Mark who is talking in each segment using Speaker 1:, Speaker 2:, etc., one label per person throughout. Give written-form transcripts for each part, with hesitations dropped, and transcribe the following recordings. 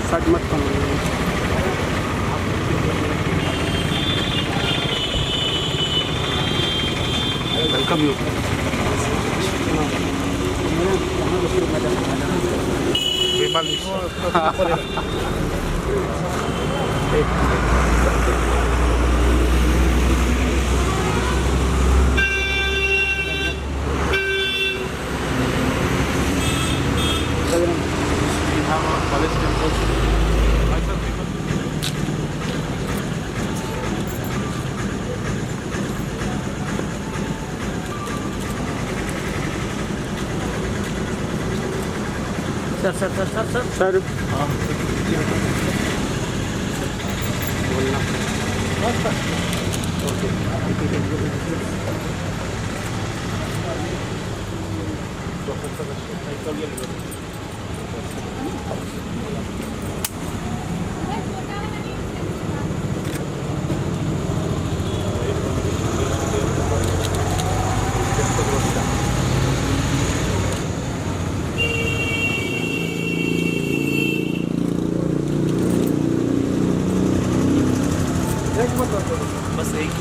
Speaker 1: Shirt मत कम welcome you Vimal college campus sir बस एक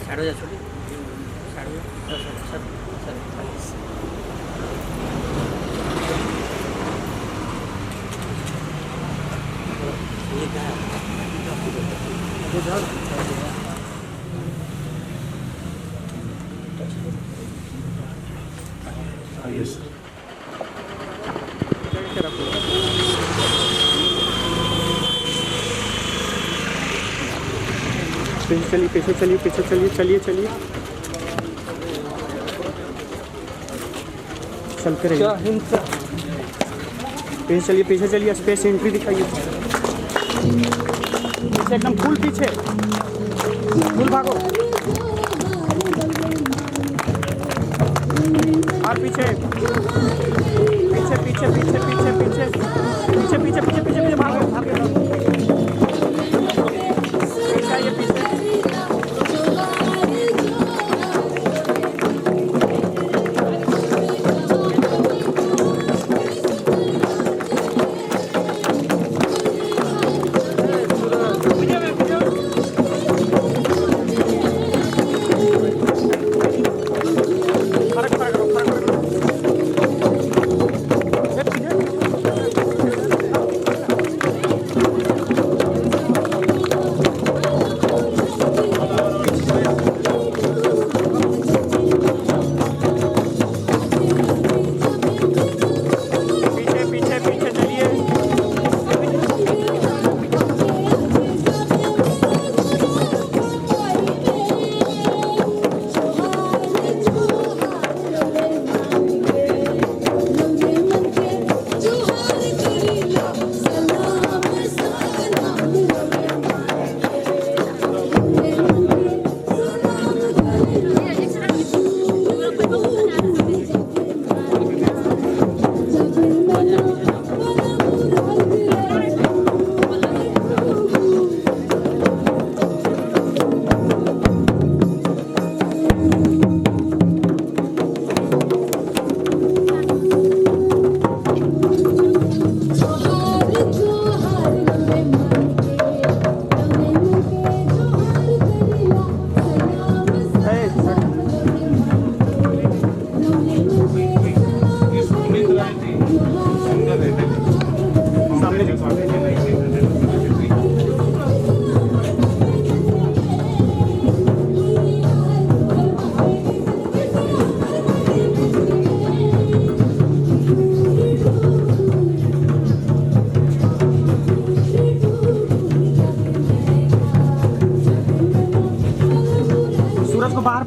Speaker 1: साढ़े जा छोटी यस चलिए पीछे चलिए चलते रहिए पीछे चलिए स्पेस एंट्री दिखाइए पीछे एकदम फुल पीछे फुल भागो और पीछे पीछे भागो पीछे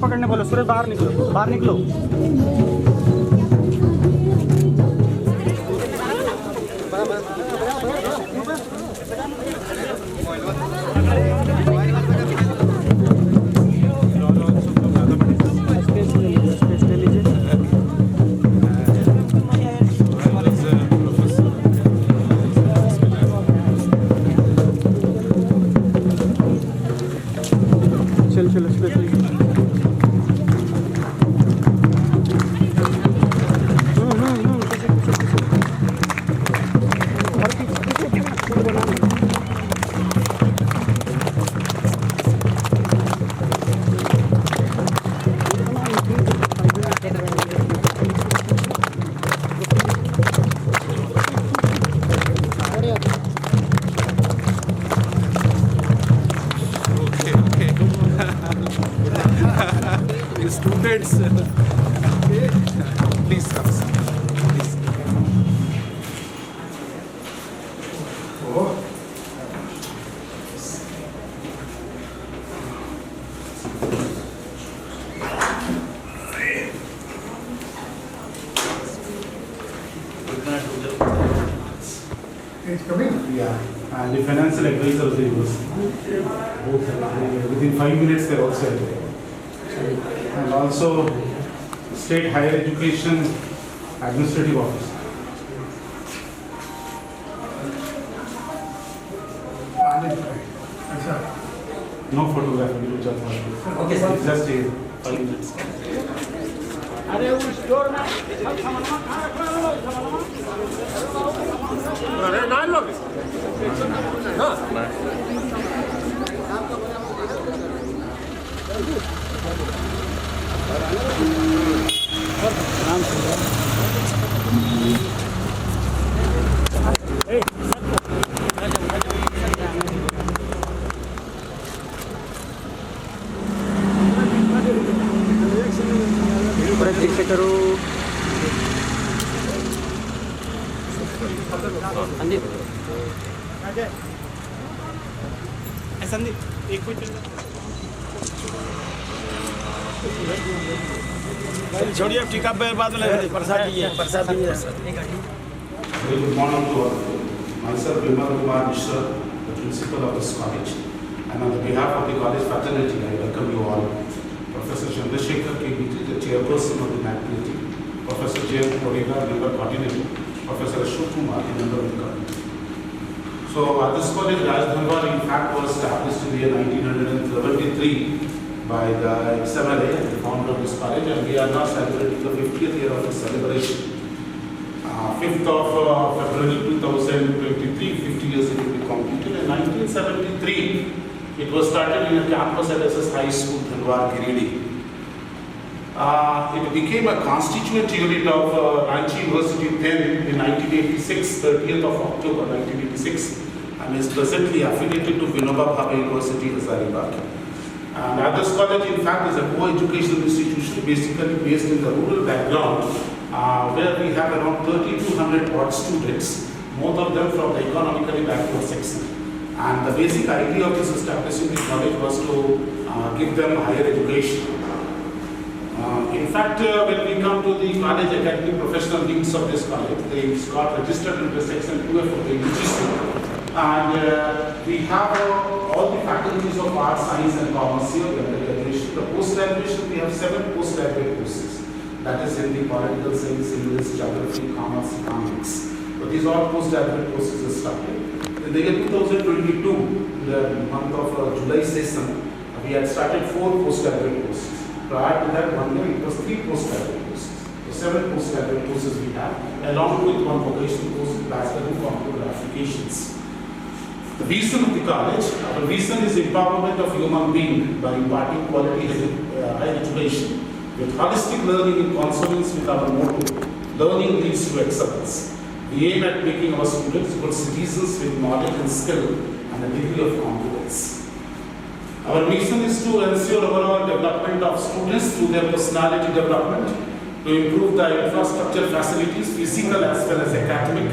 Speaker 1: पकड़ने बोलो। सूरज बाहर निकलो, बाहर निकलो। चलो चलो स्पेस लीजिए।
Speaker 2: Students, please come. Please. Oh.
Speaker 3: It's coming?
Speaker 2: Yeah, and the financial advisor of the university. Within 5 minutes, they're also there. And also state higher education administrative office. No photography, okay, sir. It's just a 5 minutes.
Speaker 1: अरे उस door में सब सामान कहाँ रखा है?
Speaker 3: अरे ना लोग ना
Speaker 1: परीक्षा करो। संदीप संदीप एक कुछ छोड़िए टीका पे बाद में प्रसाद प्रसाद
Speaker 2: Very good morning to all. Myself, Vimal Kumar Mishra, the principal of this college. And on the behalf of the college fraternity, I welcome you all. Professor Chandrasekhar KBT, the chairperson of the faculty. Professor J. M. Kodiga, member coordinator. Professor Ashok Kumar, the member of the committee. So this college, Raj Dhanwar, in fact, was established in the year 1973 by the XMLA, the founder of this college, and we are now celebrating the 50th year of its celebration. 5th of February 2023, 50 years it will be completed. In 1973, it was started in a campus at SS High School, Dhanwar, Giridih. It became a constituent unit of Ranchi University then in 1986, 30th of October 1986, and is presently affiliated to Vinoba Bhave University, Hazaribagh. And Adarsh College, in fact, is a co-educational institution basically based in the rural background, where we have around 3,200 odd students, most of them from the economically backward section. And the basic idea of this establishing the college was to give them higher education. In fact, when we come to the college academic professional needs of this college, they got registered into section 2F of the UGC. And we have all the faculties of arts, science and commerce here under graduation. The post-graduation, we have 7 postgraduate courses. That is in the political science, English, geography, commerce, economics. But these all postgraduate courses are started. In the year 2022, in the month of July session, we had started 4 postgraduate courses. Prior to that, 1 year, it was 3 postgraduate courses. So 7 postgraduate courses we have, along with 1 vocational course, Bachelor in Computer Applications. The vision of the college, our vision is empowerment of human being by imparting quality higher education with holistic learning in consonance with our motto, learning leads to excellence. We aim at making our students good citizens with knowledge and skill and a degree of competence. Our mission is to ensure overall development of students through their personality development, to improve the infrastructure facilities, physical as well as academic,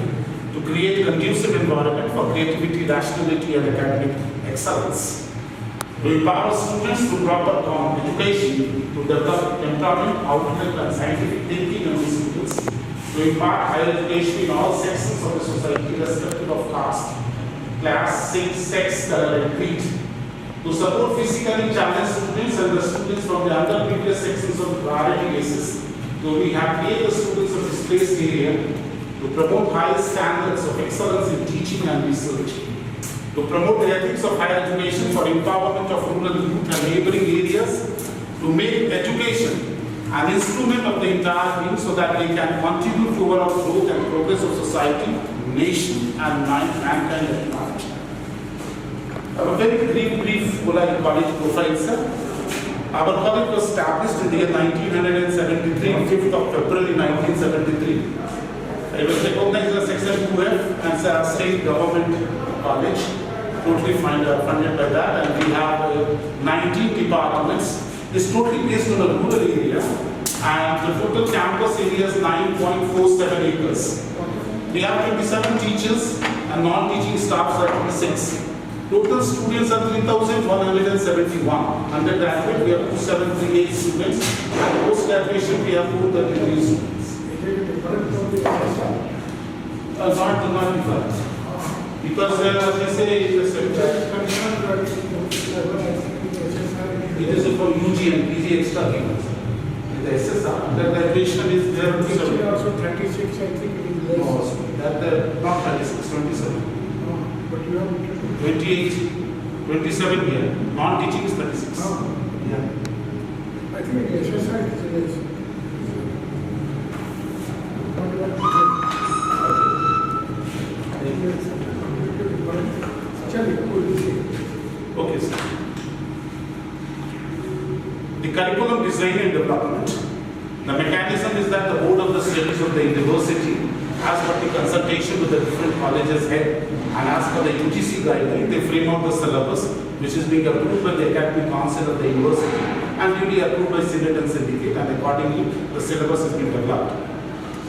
Speaker 2: to create a conducive environment for creativity, rationality and academic excellence. To empower students through proper education, to develop temperament, outlook, and scientific thinking among students, to impart higher education in all sections of the society, irrespective of caste, class, sex, color, and creed. To support physically challenged students and the students from the underprivileged sections of priority basis, to rehabilitate the students of displaced area, to promote high standards of excellence in teaching and research, to promote the ethics of higher education for empowerment of rural youth and neighboring areas, to make education an instrument of the entire being so that they can contribute to overall growth and progress of society, nation, and mankind at large. A very brief Ulai College profile, sir. Our college was established in the year 1973, 5th of February 1973. It was recognized as Section 2F and a state government college, totally funded by that, and we have 19 departments. It's totally based on a rural area, and the total campus area is 9.47 acres. We have 27 teachers and non-teaching staffs are 26. Total students are 3,171. Undergraduate, we have 2,738 students, and post-graduation, we have 233 students. Not different. Because they say it is for UG and PG extra payments. The SSR, undergraduation is there.
Speaker 3: Also 36, I think it is less.
Speaker 2: No, not 36, 27.
Speaker 3: But you have
Speaker 2: 28, 27 here. Non-teaching is 36.
Speaker 3: No.
Speaker 2: Yeah.
Speaker 3: I think the SSI is less.
Speaker 2: Okay, sir. The curriculum design and development. The mechanism is that the board of the studies of the university, as per the consultation with the different colleges head and as per the UGC guideline, they frame out the syllabus which is being approved by the academic council of the university and duly approved by Senate and Syndicate, and accordingly the syllabus is being developed.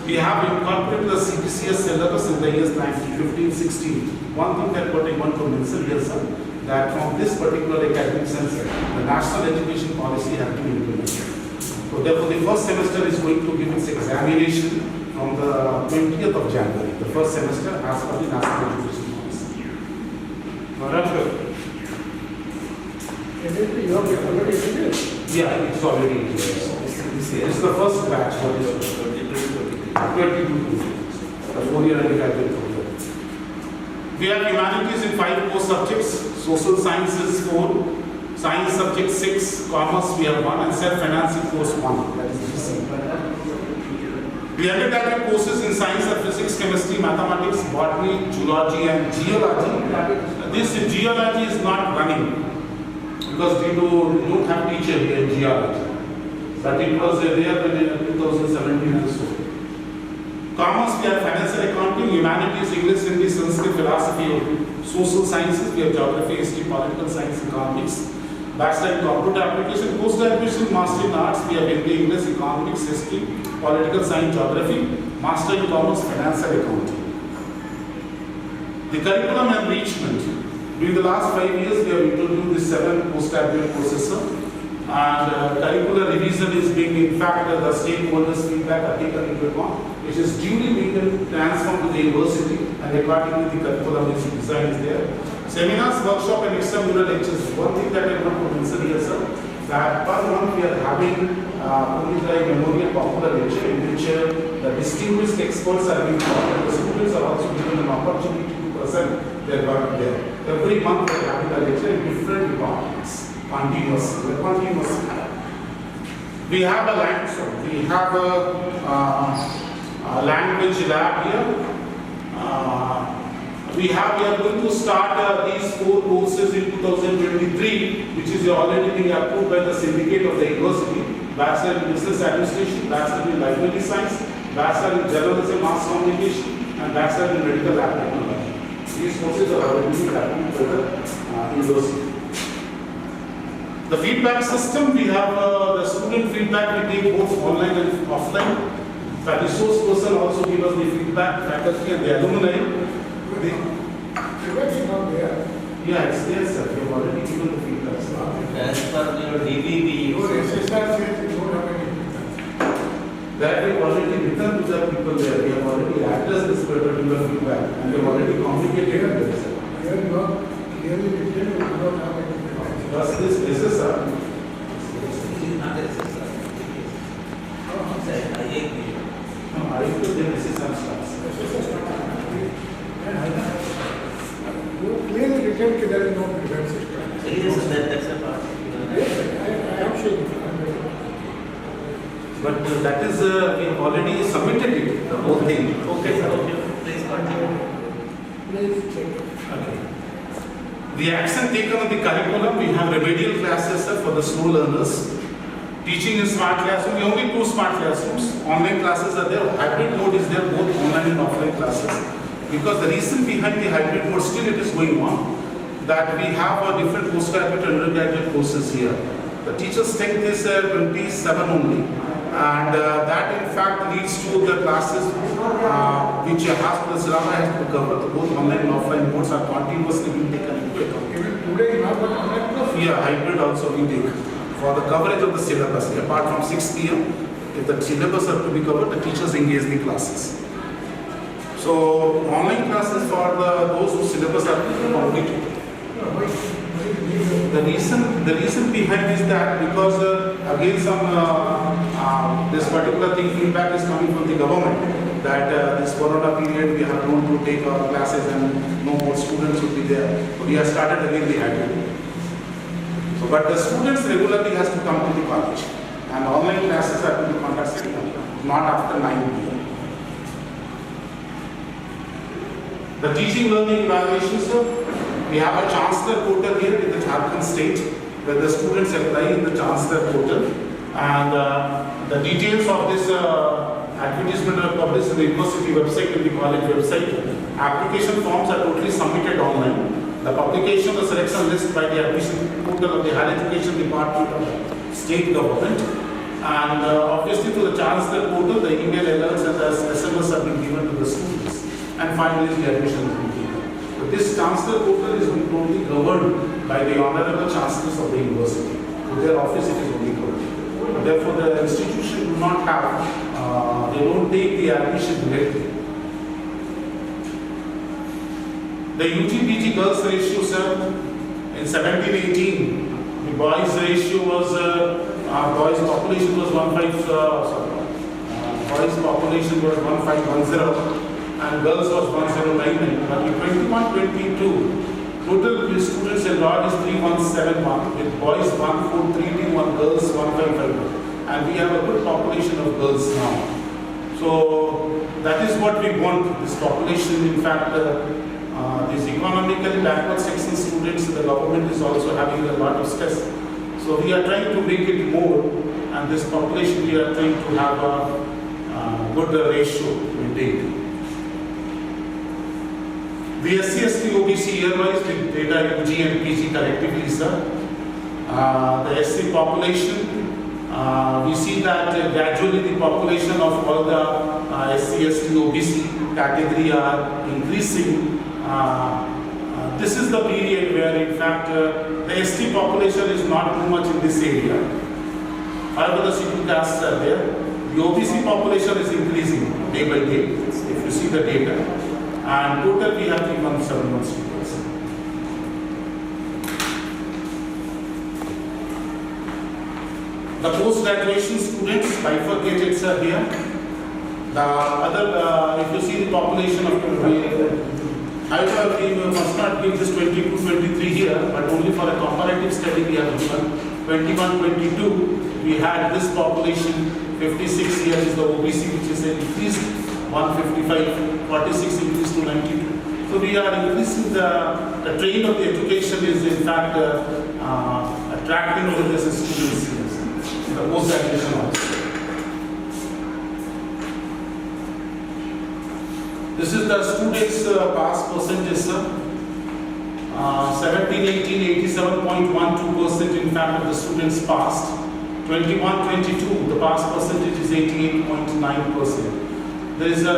Speaker 2: We have incorporated the CBCS syllabus in the years 1915-16. One thing that what I want to mention here, sir, that from this particular academic sense, the national education policy has been implemented. So therefore, the first semester is going to give its examination from the 20th of January. The first semester as per the national education policy.
Speaker 3: You have already finished?
Speaker 2: Yeah, it's already in place. It's the first batch for this 22. The 4-year undergraduate program. We have humanities in 5 core subjects, social sciences 4, science subject 6, commerce we have 1, and self-financing course 1. That is GC. The undergraduate courses in science are physics, chemistry, mathematics, botany, zoology, and geology. This geology is not running because we don't have teacher here in geology. But it was there in 2017 and so. Commerce, we have financial accounting, humanities, English, Hindi, Sanskrit, philosophy, social sciences, we have geography, history, political science, economics, bachelor in computer application, post-graduation, master in arts, we have Hindi, English, economics, history, political science, geography, master in commerce, financial accounting. The curriculum enrichment. During the last 5 years, we have introduced the 7 postgraduate courses, and curricular revision is being, in fact, the stakeholders' feedback are taken into account, which is duly being transformed to the university, and accordingly the curriculum is designed is there. Seminars, workshop, and extramural lectures. One thing that I want to mention here, sir, that per month we are having Pundit Memorial Popular Lecture, in which the distinguished experts are being taught, and the students are also given an opportunity to present their work there. Every month we are having a lecture in different departments. Continuous. We have a language lab here. We are going to start these 4 courses in 2023, which is already being approved by the syndicate of the university. Bachelor in Business Administration, Bachelor in Library Science, Bachelor in Journalism, Mass Communication, and Bachelor in Medical Lab Technology. These courses are already being approved by the university. The feedback system, we have the student feedback, we take both online and offline. The resource person also give us the feedback, faculty and the alumni.
Speaker 3: The web is not there.
Speaker 2: Yeah, it's there, sir. already given the feedback, sir.
Speaker 4: As per your DBB,
Speaker 3: Your SSR says you don't have any feedback.
Speaker 2: That we have already written to the people there, we have already addressed this particular feedback and we have already communicated with them, sir.
Speaker 3: Here you are clearly written, you do not have any feedback.
Speaker 2: Thus this SSR,
Speaker 4: it is not SSR. I agree.
Speaker 2: no, I feel the SSR starts.
Speaker 3: You clearly written that there is no feedback system.
Speaker 4: Yes, that's a part.
Speaker 3: Yes, I am saying.
Speaker 2: But that is, we have already submitted it, the whole thing.
Speaker 4: Okay, sir. Okay. Please continue.
Speaker 3: Please check.
Speaker 2: Okay. The action taken on the curriculum, we have remedial classes, sir, for the slow learners. Teaching in smart classroom, we only 2 smart classrooms. Online classes are there, hybrid mode is there, both online and offline classes. Because the reason behind the hybrid mode, still it is going on, that we have a different postgraduate and undergraduate courses here. The teacher strength is 27 only, and that in fact leads to the classes which the syllabus has to cover. Both online and offline modes are continuously being taken into account.
Speaker 3: Even today you have a online class.
Speaker 2: Yeah, hybrid also we take for the coverage of the syllabus. Apart from 6 p.m., if the syllabus are to be covered, the teachers engage the classes. So online classes for those whose syllabus are completed. The reason behind is that because again this particular thing feedback is coming from the government that this corona period we have known to take our classes and no more students will be there. So we have started again the hybrid. So but the students regularly has to come to the college and online classes are to be conducted not after 9 p.m. The teaching learning evaluations, sir. We have a Chancellor portal here in the Jharkhand state where the students apply in the Chancellor portal and the details of this advertisement are published in the university website and the college website. Application forms are totally submitted online. The publication of selection list by the admission portal of the Higher Education Department of the state government and obviously to the Chancellor portal the email alerts and the SMS have been given to the students and finally the admission has been given. This Chancellor portal is only governed by the Honorable Chancellors of the University. To their office it is only governed. Therefore the institution do not have, they don't take the admission directly. The UG-PG girls ratio, sir, in 17-18, the boys ratio was, boys population was 1510 and girls was 1099. But in 21-22, total students enrolled is 3171, with boys 14321, girls 1551. And we have a good population of girls now. So that is what we want, this population. In fact, these economically backward section students, the government is also having a lot of stress. So we are trying to make it more, and this population we are trying to have a good ratio maintained. The SC/ST OBC year-wise with data UG and PG collectively, sir. The SC population, we see that gradually the population of all the SC/ST OBC category are increasing. This is the period where in fact the ST population is not too much in this area. However, the scheduled castes are there. The OBC population is increasing day by day, if you see the data. And total we have 317 students. The post-graduation students bifurcated are here. The other, if you see the population of however, we must not give this 22-23 here, but only for a comparative study we have given. 21-22, we had this population, 56 here is the OBC, which is increased 155, 46 increased to 92. So we are increasing the trend of the education is in fact attracting the students here, the post-graduation also. This is the students' pass percentage, sir. 17-18, 87.12% in fact of the students passed. 21-22, the pass percentage is 88.9%. There is a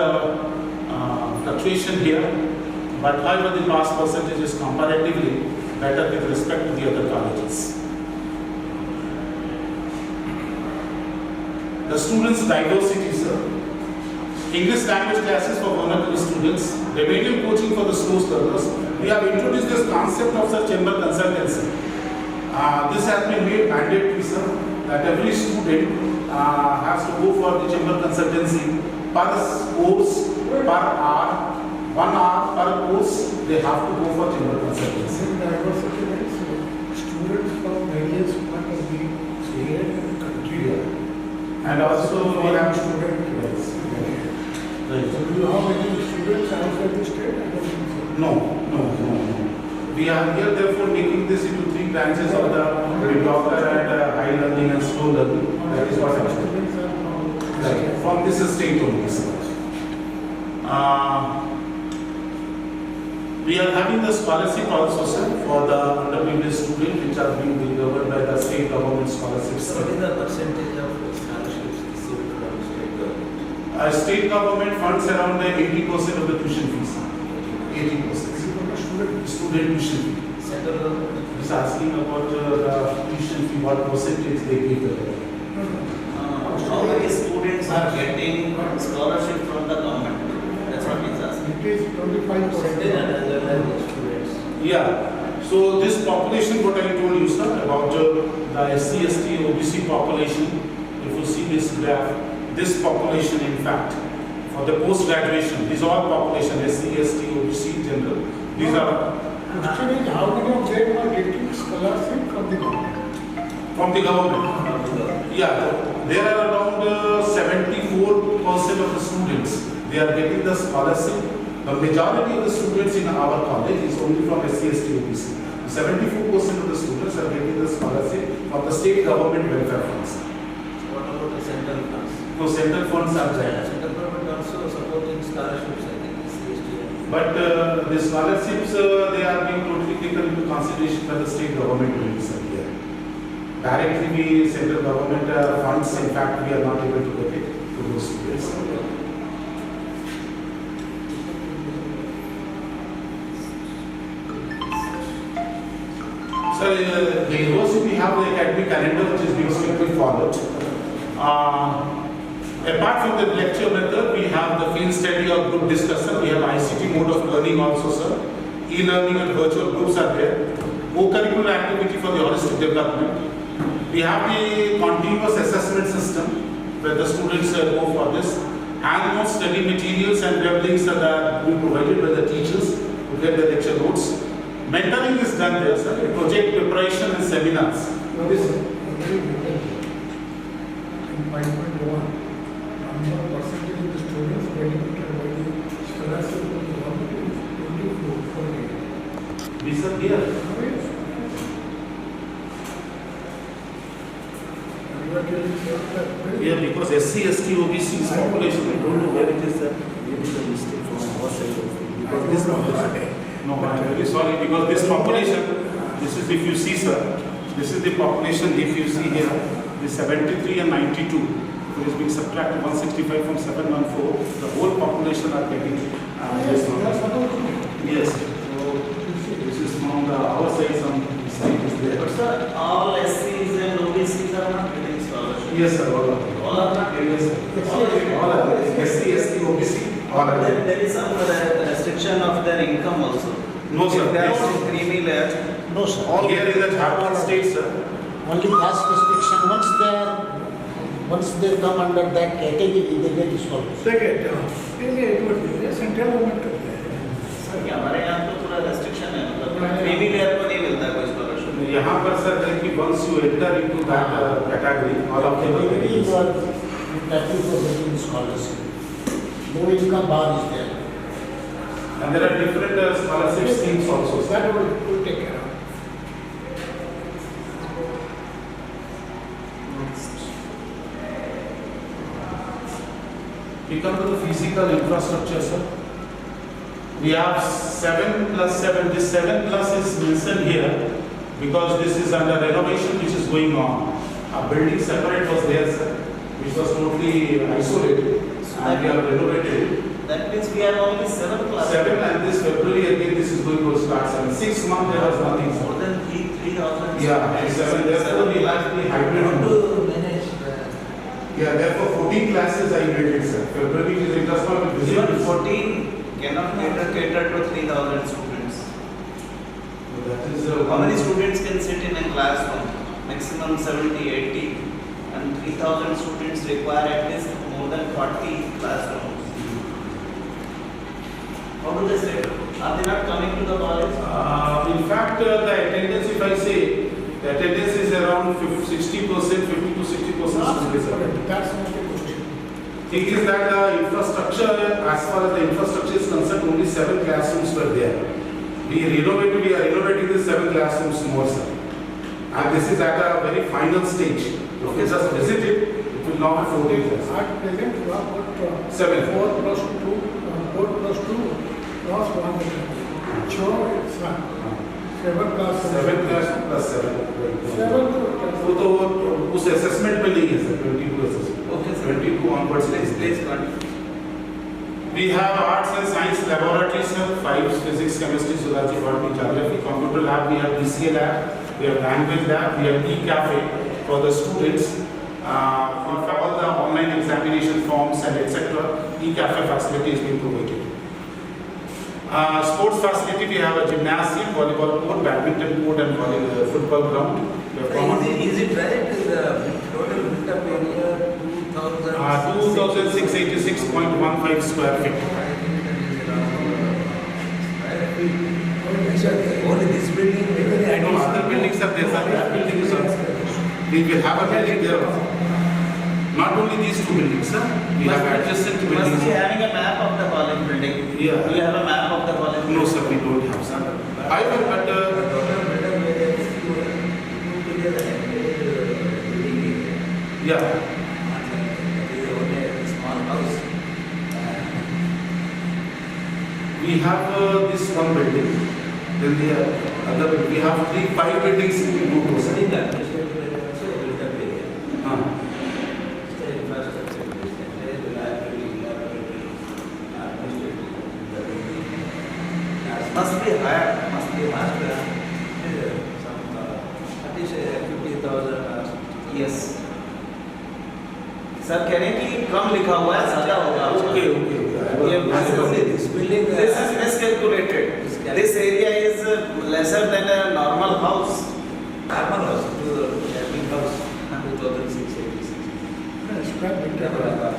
Speaker 2: fluctuation here, but however the pass percentage is comparatively better with respect to the other colleges. The students' diversity, sir. English language classes for vulnerable students, remedial coaching for the slow learners. We have introduced this concept of the chamber consultancy. This has been made mandatory, sir, that every student has to go for the chamber consultancy per course, per hour, 1 hour per course, they have to go for chamber consultancy.
Speaker 3: In diversity means students from various part of the state and country.
Speaker 2: And also we have
Speaker 3: students.
Speaker 2: Right.
Speaker 3: So do you have any students outside the state? I don't think so.
Speaker 2: No. We are here therefore making this into 3 branches of the mediocre and high learning and slow learning. That is what I am saying.
Speaker 3: Students are from
Speaker 2: Right. From this state only, sir. We are having the scholarship also, sir, for the underprivileged students which are being governed by the state government scholarships.
Speaker 4: So what is the percentage of scholarships received from state government?
Speaker 2: State government funds around 80% of the tuition fees. 80%. Student tuition fee.
Speaker 4: Central government?
Speaker 2: He's asking about the tuition fee, what percentage they give.
Speaker 4: How many students are getting scholarship from the government? That's what he's asking.
Speaker 3: It is 25%.
Speaker 4: Students.
Speaker 2: Yeah. So this population, what I told you, sir, about the SC, ST, OBC population, if you see this graph, this population, in fact, for the post-graduation, these are all population, SC, ST, OBC, general. These are
Speaker 3: Question is how many of them are getting scholarship from the government?
Speaker 2: from the government. Yeah, there are around 74% of the students, they are getting the scholarship. The majority of the students in our college is only from SC, ST, OBC. 74% of the students are getting the scholarship from the state government welfare funds.
Speaker 4: So what about the central funds?
Speaker 2: No, central funds are there.
Speaker 4: Central government also supporting scholarships, I think, CST.
Speaker 2: But the scholarships, they are being totally taken into consideration by the state government only, sir, here. Directly, we, central government funds, in fact, we are not able to get it to those students. So, the university have the academic calendar which is being strictly followed. Apart from the lecture method, we have the field study or group discussion. We have ICT mode of learning also, sir. E-learning and virtual groups are there. Co-curricular activity for the holistic development. We have the continuous assessment system where the students go for this. Hand-note study materials and web links are being provided by the teachers to get the lecture notes. Mentoring is done there, sir. Project preparation and seminars.
Speaker 3: This is very important. In 5.1, number percentage of the students benefited by the scholarship from the government is 24.8.
Speaker 2: These are here.
Speaker 3: You are telling me that very
Speaker 2: Yeah, because SC, ST, OBC is population. I don't know where it is that. Maybe the mistake from our side of it. Because this population. No, I'm very sorry. Because this population, this is if you see, sir, this is the population. If you see here, the 73 and 92. It is being subtracted 165 from 714. The whole population are getting this number. Yes. So this is from the our side. Some mistake is there.
Speaker 4: But sir, all SCs and OBCs are not getting scholarship.
Speaker 2: Yes, sir. All of them.
Speaker 4: All are not.
Speaker 2: Yes, sir. All are there. SC, ST, OBC, all are there.
Speaker 4: There is some restriction of their income also.
Speaker 2: No, sir.
Speaker 4: If they are
Speaker 2: Yes.
Speaker 4: on creamy layer,
Speaker 5: No, sir.
Speaker 2: All here is the Jharkhand state, sir.
Speaker 5: Only caste restriction. Once they come under that category, they get scholarship.
Speaker 3: second, central government करता है।
Speaker 4: कि हमारे यहाँ तो पूरा restriction है, मतलब creamy layer को नहीं मिलता कोई scholarship.
Speaker 2: यहाँ पर सर है कि once you enter into that category, all of them are
Speaker 5: Category
Speaker 2: getting
Speaker 5: you are entitled for getting scholarship. No income bar is there.
Speaker 2: And there are different scholarship schemes also, sir.
Speaker 3: That will take care of.
Speaker 2: We come to the physical infrastructure, sir. We have 7 plus 7. This 7 plus is mentioned here because this is under renovation which is going on. A building separate was there, sir, which was totally isolated, and we have renovated it.
Speaker 4: That means we have only 7 classes.
Speaker 2: 7, and this February again this is going to start 7. 6 months there was nothing, sir. Yeah,
Speaker 4: And
Speaker 2: 7, therefore we have the hybrid.
Speaker 6: manage
Speaker 2: Yeah, therefore 14 classes I rated, sir. February is it does not be
Speaker 4: even
Speaker 2: visible.
Speaker 4: 14 cannot cater to 3,000 students.
Speaker 2: That is
Speaker 4: How many students can sit in a classroom? Maximum 70, 80. And 3,000 students require at least more than 40 classrooms. How do they sit? Are they not coming to the college?
Speaker 2: In fact, the attendance, if I say, the attendance is around 60%, 50 to 60% students are.
Speaker 3: That's not a question.
Speaker 2: Thing is that the infrastructure, as far as the infrastructure is concerned, only 7 classrooms were there. We are renovating the 7 classrooms more, sir. And this is at a very final stage. If you just visit it, it will not be 14 classes.
Speaker 3: At present, we have got
Speaker 2: 7.
Speaker 3: 4 plus 2, 4 plus 2 plus 1. Sure, it's 7 plus
Speaker 2: 7 classroom plus 7.
Speaker 3: 7
Speaker 2: वो तो उस assessment में नहीं है, sir. 22 assessment.
Speaker 4: Okay, sir.
Speaker 2: 22 onwards.
Speaker 4: Please continue.
Speaker 2: We have arts and science laboratories, sir. 5 physics, chemistry, zoology, botany, geography. Computer lab, we have BCA lab. We have language lab. We have e-cafe for the students. For all the online examination forms and etc. E-cafe facility is being provided. Sports facility, we have a gymnasium, volleyball court, badminton court, and football ground. We have common-
Speaker 6: Is it right? The total built-up area 2,000.
Speaker 2: 2,686.15 square feet.
Speaker 6: Only this building, maybe
Speaker 2: No other buildings are there, sir. That building is also. We will have a building there also. Not only these 2 buildings, sir. We have adjacent
Speaker 4: You must
Speaker 2: buildings.
Speaker 4: be having a map of the college building.
Speaker 2: Yeah.
Speaker 4: Do you have a map of the college?
Speaker 2: No, sir, we don't have, sir. However, but
Speaker 6: total built-up area is 2 billion building.
Speaker 2: yeah,
Speaker 6: It is only a small house.
Speaker 2: we have this one building. Then the other, we have 5 buildings in Guru, sir.
Speaker 6: Still administrative area also built-up area. Still infrastructure, library, administrative.
Speaker 4: Must be higher. Must be higher.
Speaker 6: Some, at least 50,000.
Speaker 4: Yes. Sir कह रहे हैं कि कम लिखा हुआ है ज्यादा होगा
Speaker 2: Okay, okay.
Speaker 6: This building.
Speaker 4: This is miscalculated. This area is lesser than a normal house.
Speaker 6: Normal house, big house, 2,686.
Speaker 3: square meter.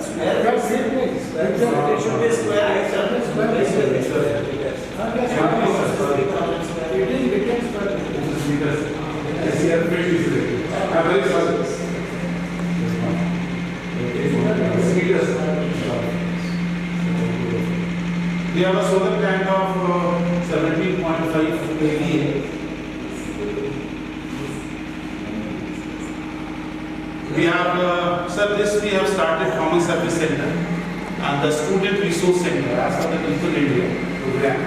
Speaker 4: Square
Speaker 3: That's
Speaker 4: meter.
Speaker 3: it, please.
Speaker 4: It should be square meter.
Speaker 3: It is written square meter.
Speaker 2: We have a solar tank of 17.5 kVA. We have, sir, this we have started Common Service Center and the Student Resource Center as per the Digital India program.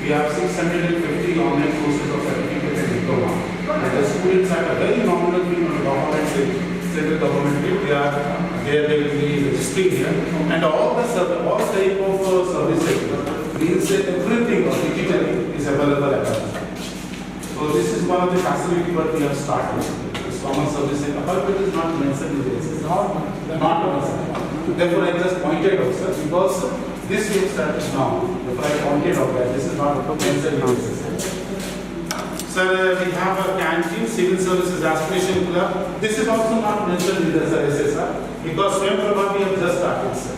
Speaker 2: We have 650 online courses of certificate and diploma. And the students at a very nominal fee on government, central government fee, they will be registering here. And all type of services, means everything digitally is available at us. So this is one of the facility what we have started. Common service center, but it is not mentioned in this. It's not mentioned. Therefore, I just pointed out, sir, because this we have started now. Therefore, I pointed out that this is not mentioned in this. Sir, we have a canteen, civil services aspiration club. This is also not mentioned in the SSR because Swayam Prabha we have just started, sir.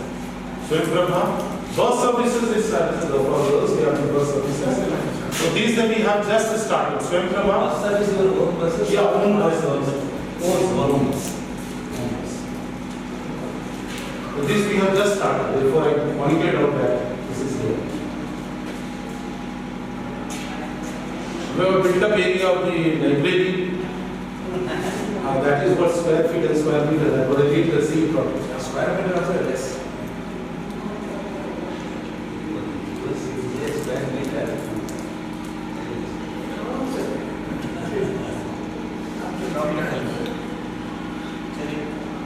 Speaker 2: Swayam Prabha, bus services is started. For girls, we have the bus services. So these that we have just started. Swayam Prabha.
Speaker 6: Bus service, your own buses?
Speaker 2: Yeah, own bus also. Own bus. So this we have just started. Therefore, I pointed out that this is there. We have built up area of the library. That is what square feet and square meter. That was I did the C problem.
Speaker 6: Square meter also less. Yes, square meter.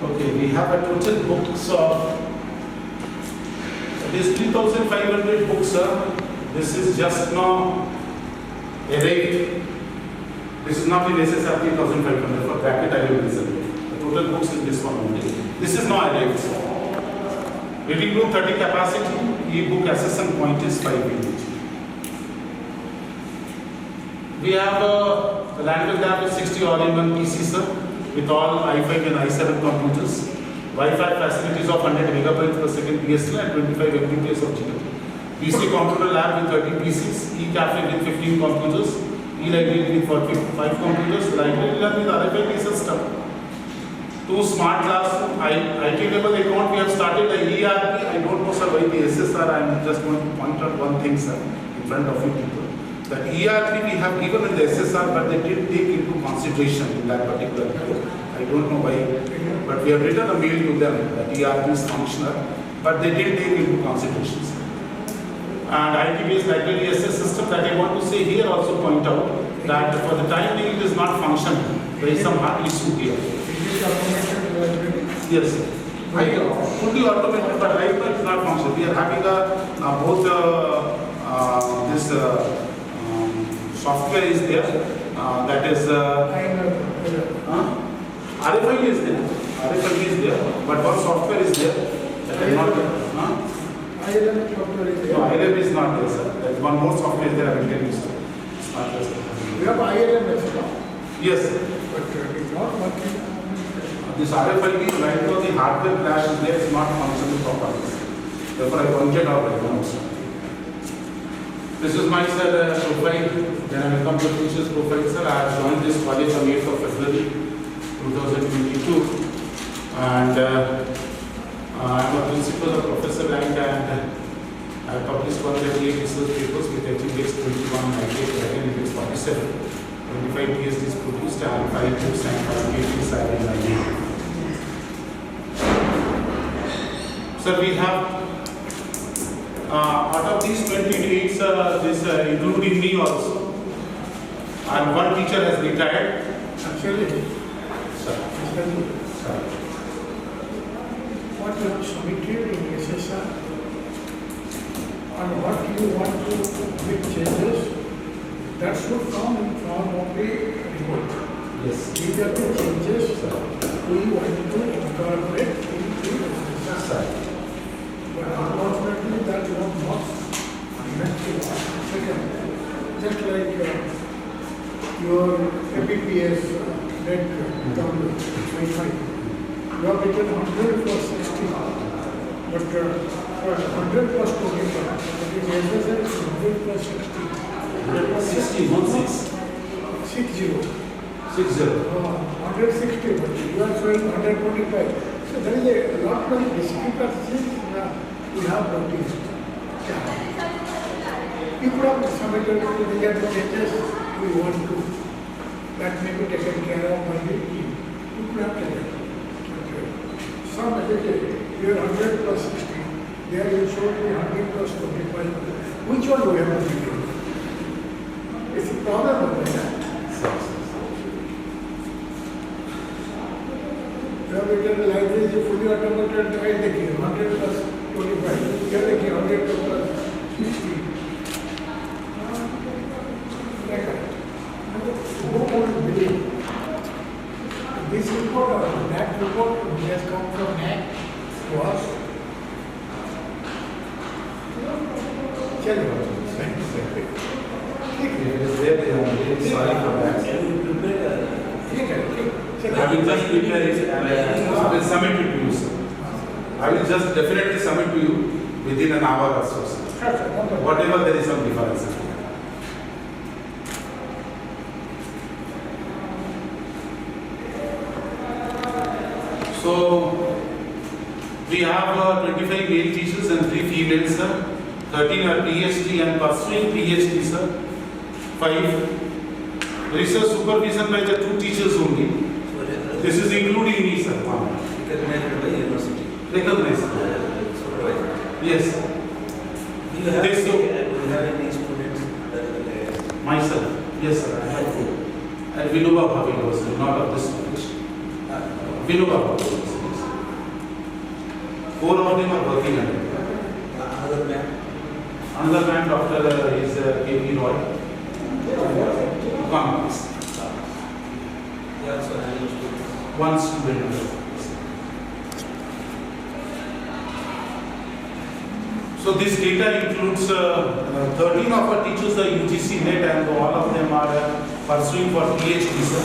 Speaker 2: Okay, we have a total books of this 3,500 books, sir. This is just now arrived. This is not in SSR 3500, for bracket I will listen. The total books is this one only. This is not arrived. Reading room 30 capacity, e-book assessment point is 5 units. We have a language lab with 60 all-in-one PC, sir, with all i5 and i7 computers. Wi-Fi facilities of 100 megabytes per second PSL and 25 Mbps of GP. PC computer lab with 30 PCs, e-cafe with 15 computers, e-library with 45 computers, library lab with RFID system. 2 smart class, IT level account, we have started the ERP. I don't know, sir, why the SSR, I am just going to point out one thing, sir, in front of you people. The ERP we have given in the SSR, but they didn't take into consideration in that particular year. I don't know why, but we have written a mail to them that ERP is functional, but they didn't take into consideration, sir. And IT-based library access system that I want to say here also point out that for the time being it is not functional. There is some hard issue here. Yes, fully automated, but right now it's not functional. We are having both this software is there, that is RFID is there. RFID is there, but one software is there that is not there.
Speaker 3: ILM software is
Speaker 2: No,
Speaker 3: there.
Speaker 2: ILM is not there, sir. There is one more software is there. I will tell you, sir. It's not there, sir.
Speaker 3: We have ILM as well,
Speaker 2: Yes, sir.
Speaker 3: but it is not working.
Speaker 2: This RFID, right now the hardware flash is there, it's not functioning properly. Therefore, I pointed out right now, sir. This is my, sir, profile. Then I will come to teacher's profile, sir. I have joined this college on 8th of February 2022. And I am a principal of Professor Rank, and I have published 138 research papers with HDX 21, 98, academics 47. 25 PhDs produced and 5 books and 5 PhDs are in Nigeria. So we have, out of these 28, including me also, and one teacher has retired.
Speaker 3: Actually,
Speaker 2: Sir.
Speaker 3: what you have submitted in SSR and what you want to make changes, that should come in form of a report.
Speaker 2: Yes.
Speaker 3: These are the changes we want to incorporate into SSR.
Speaker 2: Sir.
Speaker 3: But unfortunately, that was not effective. Second, just like your MBPS net download, Wi-Fi, you have written 100 plus 60, but for 100 plus 25, it is necessary 100 plus 60.
Speaker 2: 60, 16.
Speaker 3: 60.
Speaker 2: 60.
Speaker 3: 160, but you are showing 125. So there is a lot of discrepancies we have noticed. You could have submitted to the other changes we want to. That may be taken care of by the team. You could have taken. Some educated, you are 100 plus 60. There you show me 100 plus 25. Which one do we have to do? It's a problem of that. You have written the library is fully automated, I think 100 plus 25. You are taking 100 plus 60. Who would believe? This report or that report has come from NAC to us. Tell you.
Speaker 2: It is there, I am really sorry for that.
Speaker 6: Can you prepare?
Speaker 2: I will just prepare it and I will submit it to you, sir. I will just definitely submit to you within an hour or so, sir. Whatever there is some difference. So, we have 25 male teachers and 3 females, sir. 13 are PhD and pursuing PhD, sir. 5 research supervision by the 2 teachers only. This is including me, sir.
Speaker 6: Recognized by university.
Speaker 2: Recognized.
Speaker 6: Supervisor.
Speaker 2: Yes.
Speaker 6: Do you have
Speaker 2: This
Speaker 6: any,
Speaker 2: so-
Speaker 6: do you have any students other than the
Speaker 2: Myself. Yes, sir. I have 4. At Vinoba Bhave University, not of this college. Vinoba Bhave University. 4 of them are working at it.
Speaker 6: another man?
Speaker 2: Another man, doctor, is K.P. Roy. Economics.
Speaker 6: They also handle students.
Speaker 2: one student. So this data includes 13 of our teachers are UGC NET and all of them are pursuing for PhD, sir.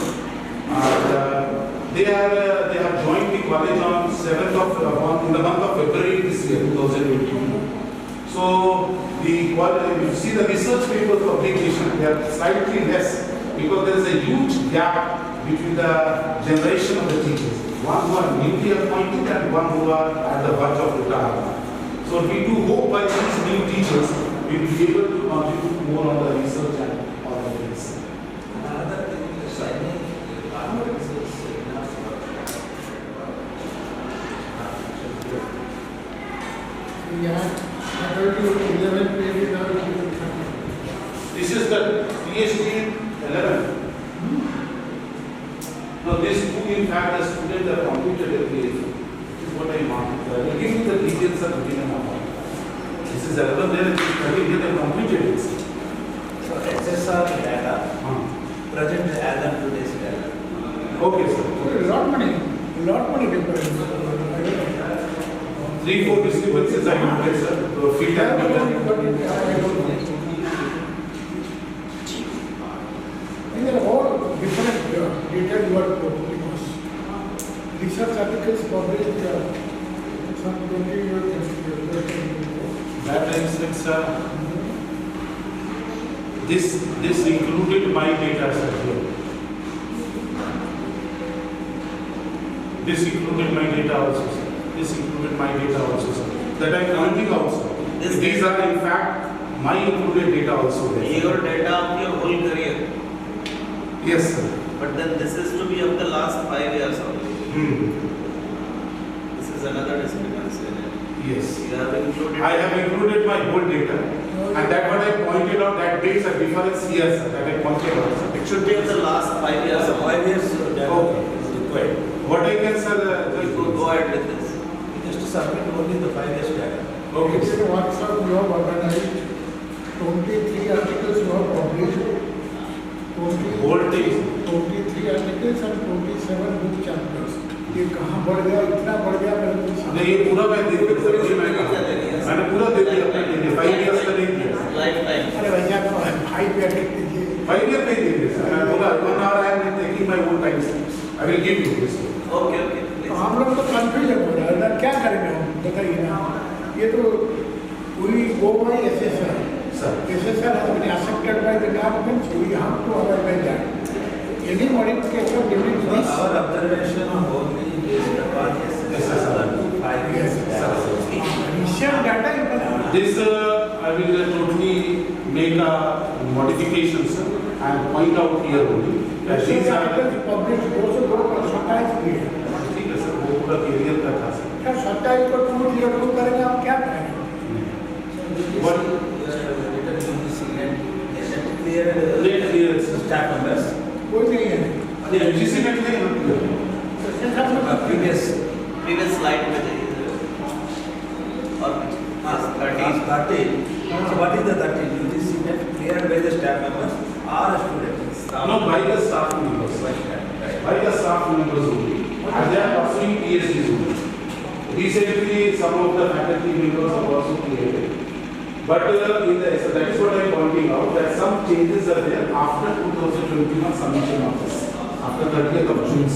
Speaker 2: And they have joined the college on 7th of in the month of February this year, 2022. So if you see the research paper publication, they are slightly less because there is a huge gap between the generation of the teachers. One who are newly appointed and one who are at the verge of retirement. So we do hope by these new teachers we will be able to contribute more on the research and all of this.
Speaker 6: Another thing is signing armor results
Speaker 3: We have faculty of 11 pages are 30.
Speaker 2: This is the PhD 11. Now this book in fact the students have completed a PhD. This is what I want. I will give you the details of the This is 11 there, they have completed it.
Speaker 6: So SSR data present as of today's data.
Speaker 2: Okay sir.
Speaker 3: So, lot money difference.
Speaker 2: 3-4 discrepancies I noted sir. So fit and given.
Speaker 3: These are all different detailed work because research articles published some 20 years
Speaker 2: That instance this included my data sir here. This included my data also sir. This included my data also sir. That I am counting out sir. These are in fact my included data also there.
Speaker 4: Your data of your whole career.
Speaker 2: Yes sir.
Speaker 4: But then this is to be of the last 5 years only. This is another discrepancy.
Speaker 2: Yes.
Speaker 4: You have included.
Speaker 2: I have included my whole data and that what I pointed out that makes a difference here sir. That I pointed out sir.
Speaker 4: It should be of the last 5 years.
Speaker 6: So 5 years data
Speaker 2: Okay.
Speaker 6: is required.
Speaker 2: What I can sir
Speaker 4: You could go ahead with this.
Speaker 6: Just to submit only the 5 years data.
Speaker 2: okay
Speaker 3: This
Speaker 2: sir.
Speaker 3: is WhatsApp you have organized 23 articles you have published 20
Speaker 2: Whole thing.
Speaker 3: 23 articles and 27 book chapters. ये कहाँ बढ़ गया इतना बढ़ गया मेरे को समझ
Speaker 2: नहीं ये पूरा मैं दे दिया सर ये मैंने पूरा दे दिया अपने 5 years का नहीं दिया
Speaker 4: Lifetime.
Speaker 3: अरे भैया को हाई पे अटक दीजिए
Speaker 2: 5 years नहीं दे दिया सर मैं बोला 1 hour I am taking my own time sir. I will give you this
Speaker 4: Okay, okay.
Speaker 3: तो
Speaker 4: Please.
Speaker 3: हम लोग तो कंफ्यूजन हो रहा है क्या करेंगे हम बताइए ना ये तो पूरी go by SSR
Speaker 2: sir.
Speaker 3: SSR has been accepted by the government, so we have to abide that. Any modification during
Speaker 6: So
Speaker 3: this,
Speaker 6: our observation only based upon SSR to 5 years data.
Speaker 3: initial data you can.
Speaker 2: This I will totally make a modification sir and point out here only that these are
Speaker 3: articles published also go for 27 period.
Speaker 2: ठीक है sir वो पूरा career का था sir.
Speaker 3: क्या 27 को 2 year 2 करेंगे हम क्या करेंगे?
Speaker 2: What net clearance sir.
Speaker 6: Staff members,
Speaker 3: कोई नहीं है.
Speaker 2: ये UGC net नहीं है.
Speaker 3: SSR में
Speaker 6: previous
Speaker 4: Previous slide में जाइए. और कुछ. Yes, 13.
Speaker 6: 13. So what is the 13? UGC net cleared by the staff members or students?
Speaker 2: No, by the staff members. By the staff members only. And they are pursuing PhDs only. Recently, some of the faculty members have also created. But in the, so that is what I am pointing out, that some changes are there after 2021 submission of this, after 30th of June.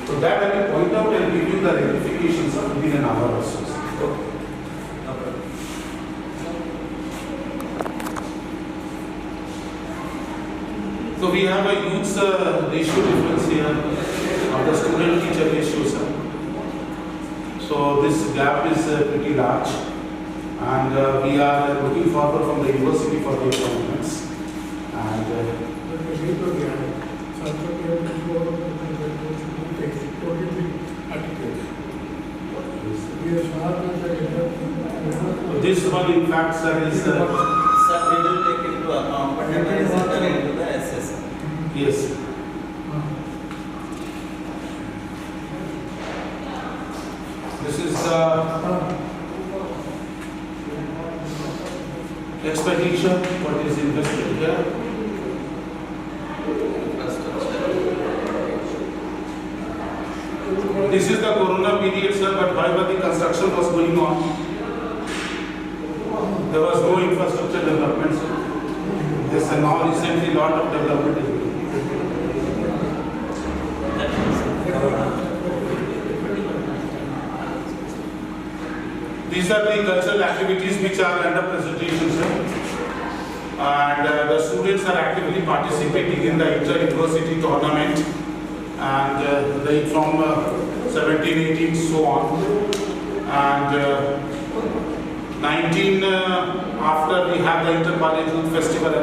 Speaker 2: So that I will point out and give you the rectifications of within an hour or so.
Speaker 6: Okay. No problem.
Speaker 2: So we have a huge ratio difference here of the student-teacher ratio, sir. So this gap is pretty large, and we are looking forward from the university for the appointments. And
Speaker 3: read to the Sanskrit we have to go to the 23 articles. We have started
Speaker 2: this one, in fact, sir, is
Speaker 4: Sir, we will take into account, but then is enter into the SS.
Speaker 2: yes. This is expenditure, what is invested here. this is the corona period, sir, but however the construction was going on, there was no infrastructure development, sir. There's now recently lot of development is going on. These are the cultural activities which are under presentation, sir. And the students are actively participating in the inter-university tournament, and they from 17, 18, so on. And 19, after we have the Inter-College Youth Festival,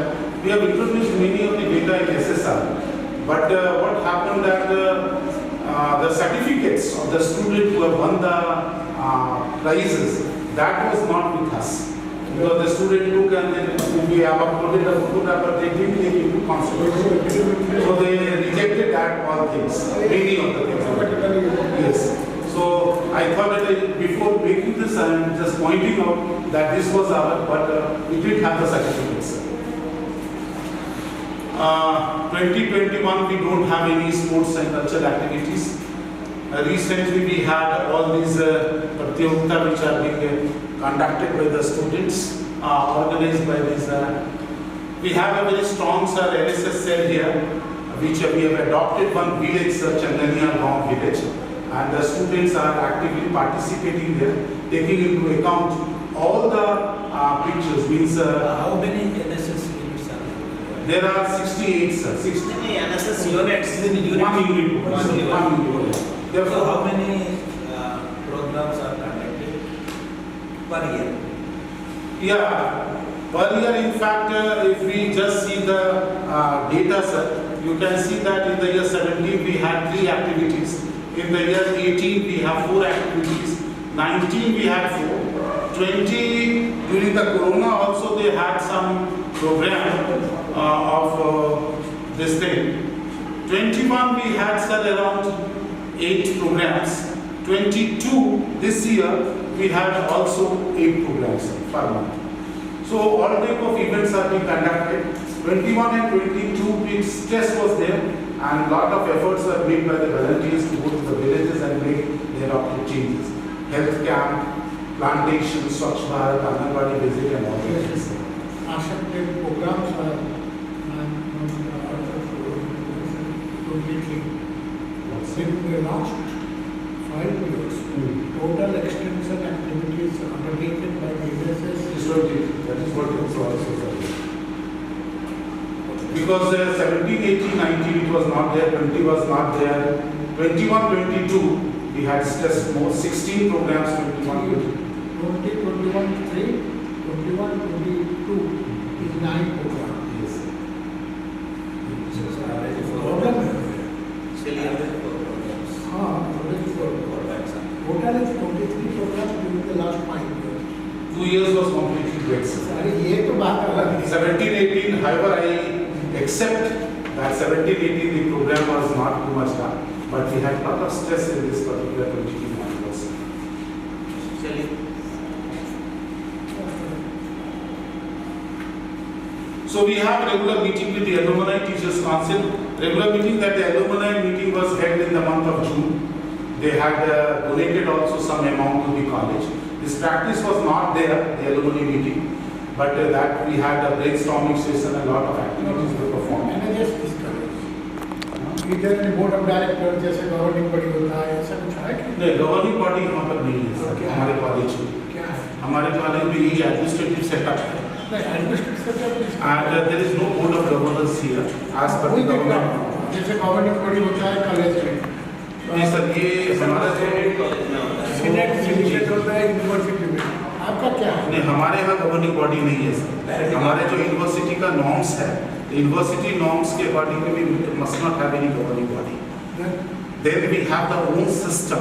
Speaker 2: we have introduced many of the data in SSR. But what happened that the certificates of the students who have won the prizes, that was not with us. Because the student took and then we have uploaded the photo, but they didn't take into consideration. So they rejected that all things, many of the things. Yes. So I thought that before making this, I am just pointing out that this was our, but we did have the certificates. 2021 we don't have any sports and cultural activities. Recently we had all these pratyogita which are being conducted by the students, organized by this. We have a very strong LSS cell here, which we have adopted one village, Chandaniya Gaon village, and the students are actively participating there, taking into account all the pictures. Means
Speaker 6: How many NSS units are there?
Speaker 2: there are 68, sir. 60.
Speaker 4: How many NSS units?
Speaker 2: One unit.
Speaker 6: One unit. So
Speaker 2: Therefore,
Speaker 6: how many programs are conducted per year?
Speaker 2: yeah, per year, in fact, if we just see the data, sir, you can see that in the year 17 we had 3 activities. In the year 18 we have 4 activities. 19 we had 4. 20 during the corona also they had some program of this thing. 21 we had, sir, around 8 programs. 22 this year we had also 8 programs per month. So all type of events are being conducted. 21 and 22 big stress was there, and lot of efforts were made by the volunteers to go to the villages and make their optic changes. Health camp, plantation, Swachh Bharat, Anganwadi visit and all that.
Speaker 3: Accepted programs are completely. In the last 5 years, total extension activities undertaken by the USS
Speaker 2: That is what it was also said. Because 17, 18, 19 it was not there, 20 was not there, 21, 22 we had stress more, 16 programs, 21, 22.
Speaker 3: 2021 3, 21 22 is 9 programs.
Speaker 2: Yes.
Speaker 6: So average
Speaker 3: Problem
Speaker 6: for
Speaker 3: है
Speaker 6: still average for programs.
Speaker 3: हाँ total
Speaker 6: For backs are.
Speaker 3: is 23 programs during the last 5 years.
Speaker 2: 2 years was completely great.
Speaker 3: अरे ये तो बात अलग है.
Speaker 2: 17, 18, however I accept that 17, 18 the program was not too much done, but we had lot of stress in this particular 21 years. So we have regular meeting with the Alumni Teachers Council. Regular meeting, that the alumni meeting was held in the month of June. They had donated also some amount to the college. This practice was not there, the alumni meeting, but that we had a brainstorming session, a lot of activities were performed.
Speaker 3: Managers discourage इधर board of director जैसे governing body होता है ऐसा कुछ है कि
Speaker 2: नहीं, governing body यहाँ पर नहीं है सर, हमारे कॉलेज में।
Speaker 3: क्या है
Speaker 2: हमारे कॉलेज में ये एडमिनिस्ट्रेटिव सेटअप है,
Speaker 3: नहीं administrative setup
Speaker 2: and there is no board of governors here as per the government.
Speaker 3: जैसे गवर्निंग बॉडी होता है कॉलेज में
Speaker 2: नहीं सर, ये हमारा जो
Speaker 4: कॉलेज में होता है।
Speaker 3: सीनेट सिंडिकेट होता है यूनिवर्सिटी में आपका क्या है
Speaker 2: नहीं, हमारे यहाँ गवर्निंग बॉडी नहीं है सर। हमारे जो यूनिवर्सिटी का नॉर्म्स है, यूनिवर्सिटी नॉर्म्स के अकॉर्डिंग भी must not have any governing body. Then we have the own system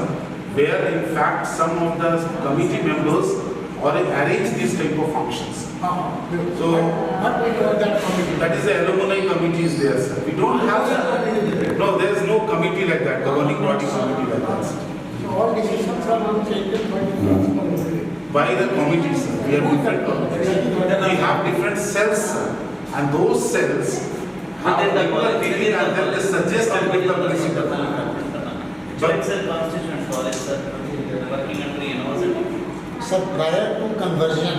Speaker 2: where in fact some of the committee members or arrange these type of functions. So
Speaker 3: what we call that committee
Speaker 2: that is the alumni committee is there, sir. We don't have no, there is no committee like that, governing body committee like that, sir.
Speaker 3: so all decisions are being taken by the principal only.
Speaker 2: By the committee, sir. We have different we have different cells, sir. And those cells have
Speaker 4: Within the
Speaker 2: regular
Speaker 4: college,
Speaker 2: meeting and then they suggest and give the principal.
Speaker 4: Joint Cell Constituent College, sir, working under university.
Speaker 5: Sir, prior to conversion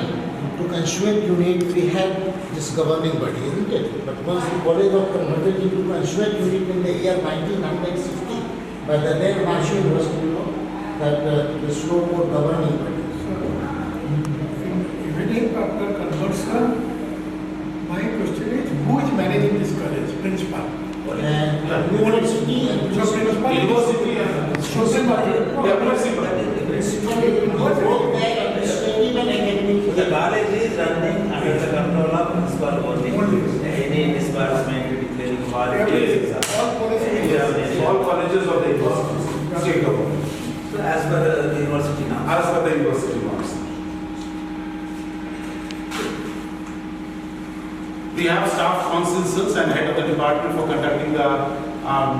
Speaker 5: to constituent unit, we had this governing body, isn't it? But once the college was converted into constituent unit in the year 1960, by the then National University, that there's no more governing body.
Speaker 3: Even after conversion, my question is, who is managing this college? Principal.
Speaker 5: And university and
Speaker 3: So principal.
Speaker 2: University and
Speaker 3: Principal.
Speaker 2: yeah, principal.
Speaker 5: both their administrative and academic.
Speaker 6: The college is running under the control of principal only. Any disbursement, declaring holidays.
Speaker 3: All policies.
Speaker 6: Yeah.
Speaker 2: All colleges of the university, state government,
Speaker 6: So as per the university now.
Speaker 2: as per the university norms. We have staff councils and head of the department for conducting the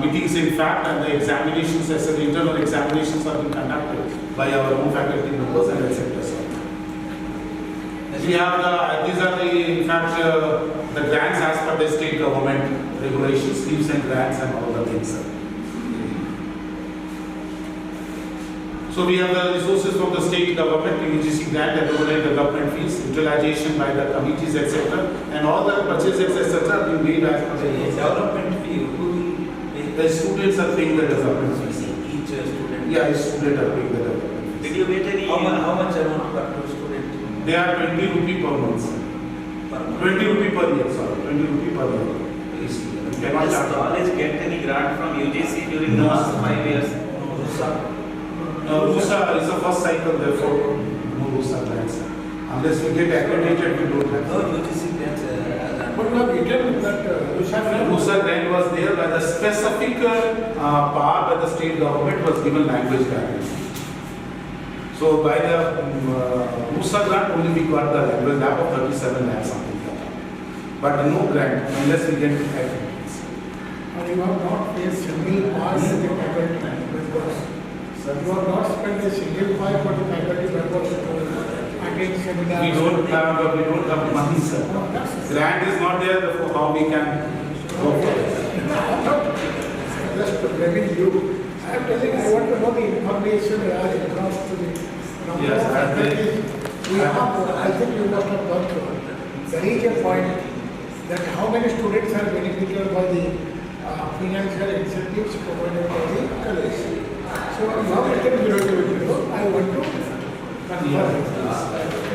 Speaker 2: meetings in fact, and the examinations, as the internal examinations are being conducted by our own faculty members and etc. We have these are the, in fact, the grants as per the state government regulations, leaves and grants and all the things. So we have the resources from the state government, UGC grant, enrollment development fees, utilization by the committees, etc. And all the purchases, etc. are being made as per the
Speaker 6: Development fee, who will pay?
Speaker 2: The students are paying the development fees.
Speaker 6: Each student.
Speaker 2: Yeah, each student are paying the development fees.
Speaker 4: Did you get any?
Speaker 6: How much amount per student?
Speaker 2: They are 20 rupee per month.
Speaker 6: Per month?
Speaker 2: 20 rupee per year, sorry, 20 rupee per year. You cannot
Speaker 4: Does
Speaker 2: charge.
Speaker 4: college get any grant from UGC during the
Speaker 2: No.
Speaker 4: last 5 years?
Speaker 2: RUSA is the first cycle, therefore no RUSA grants. Unless we get accredited, we don't
Speaker 6: No
Speaker 2: have.
Speaker 6: UGC grants
Speaker 3: But you have written that
Speaker 2: RUSA grant was there by the specific power by the state government was given language guarantee. So by the RUSA grant only we got the language lab of 37 lakhs something like that. But no grant unless we get accredited.
Speaker 3: And you have not paid single pass to the faculty members. You have not spent a single file for the faculty members to attend seminars.
Speaker 2: We don't have money, sir.
Speaker 3: No, that's-
Speaker 2: Grant is not there, therefore how we can go for it.
Speaker 3: I'm not just blaming you. I am telling, I want to know the information as it comes to the number
Speaker 2: Yes,
Speaker 3: of
Speaker 2: I agree.
Speaker 3: faculties. We have, I think you must have gone through. There is a point that how many students are benefited by the financial incentives provided by the college. So now it can be relatively low. I want to confirm.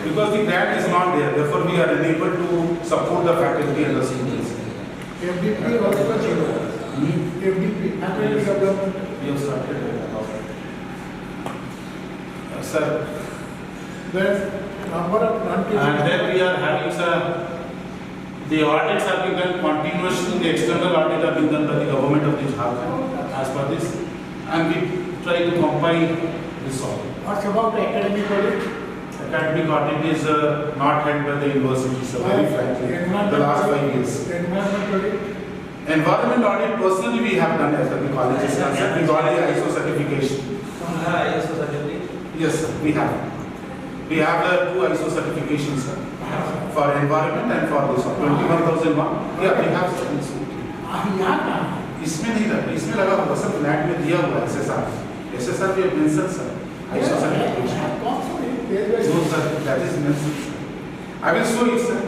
Speaker 2: Because the grant is not there, therefore we are unable to support the faculty and the students.
Speaker 3: FDP also zero. FDP, faculty development.
Speaker 2: We have started. Sir,
Speaker 3: Then number of non-teaching.
Speaker 2: and then we are having, sir, the audits are being done continuously, the external audit are being done by the government of the Jharkhand as per this. And we try to compile this all.
Speaker 3: What's about the academic audit?
Speaker 2: Academic audit is not held by the university, so very frankly, the last 5 years.
Speaker 3: Environment audit?
Speaker 2: Environment audit, personally we have done as per the college is concerned, we got the ISO certification.
Speaker 6: ISO certificate.
Speaker 2: Yes, sir, we have. We have the 2 ISO certifications, sir, for environment and for this, 21,001. Yeah, we have certain.
Speaker 3: यहाँ का
Speaker 2: इसमें नहीं लगा, इसमें लगा होगा sir, flat में दिया हुआ SSR. SSR भी mention sir, ISO certification. No sir, that is mentioned sir. I will show you sir.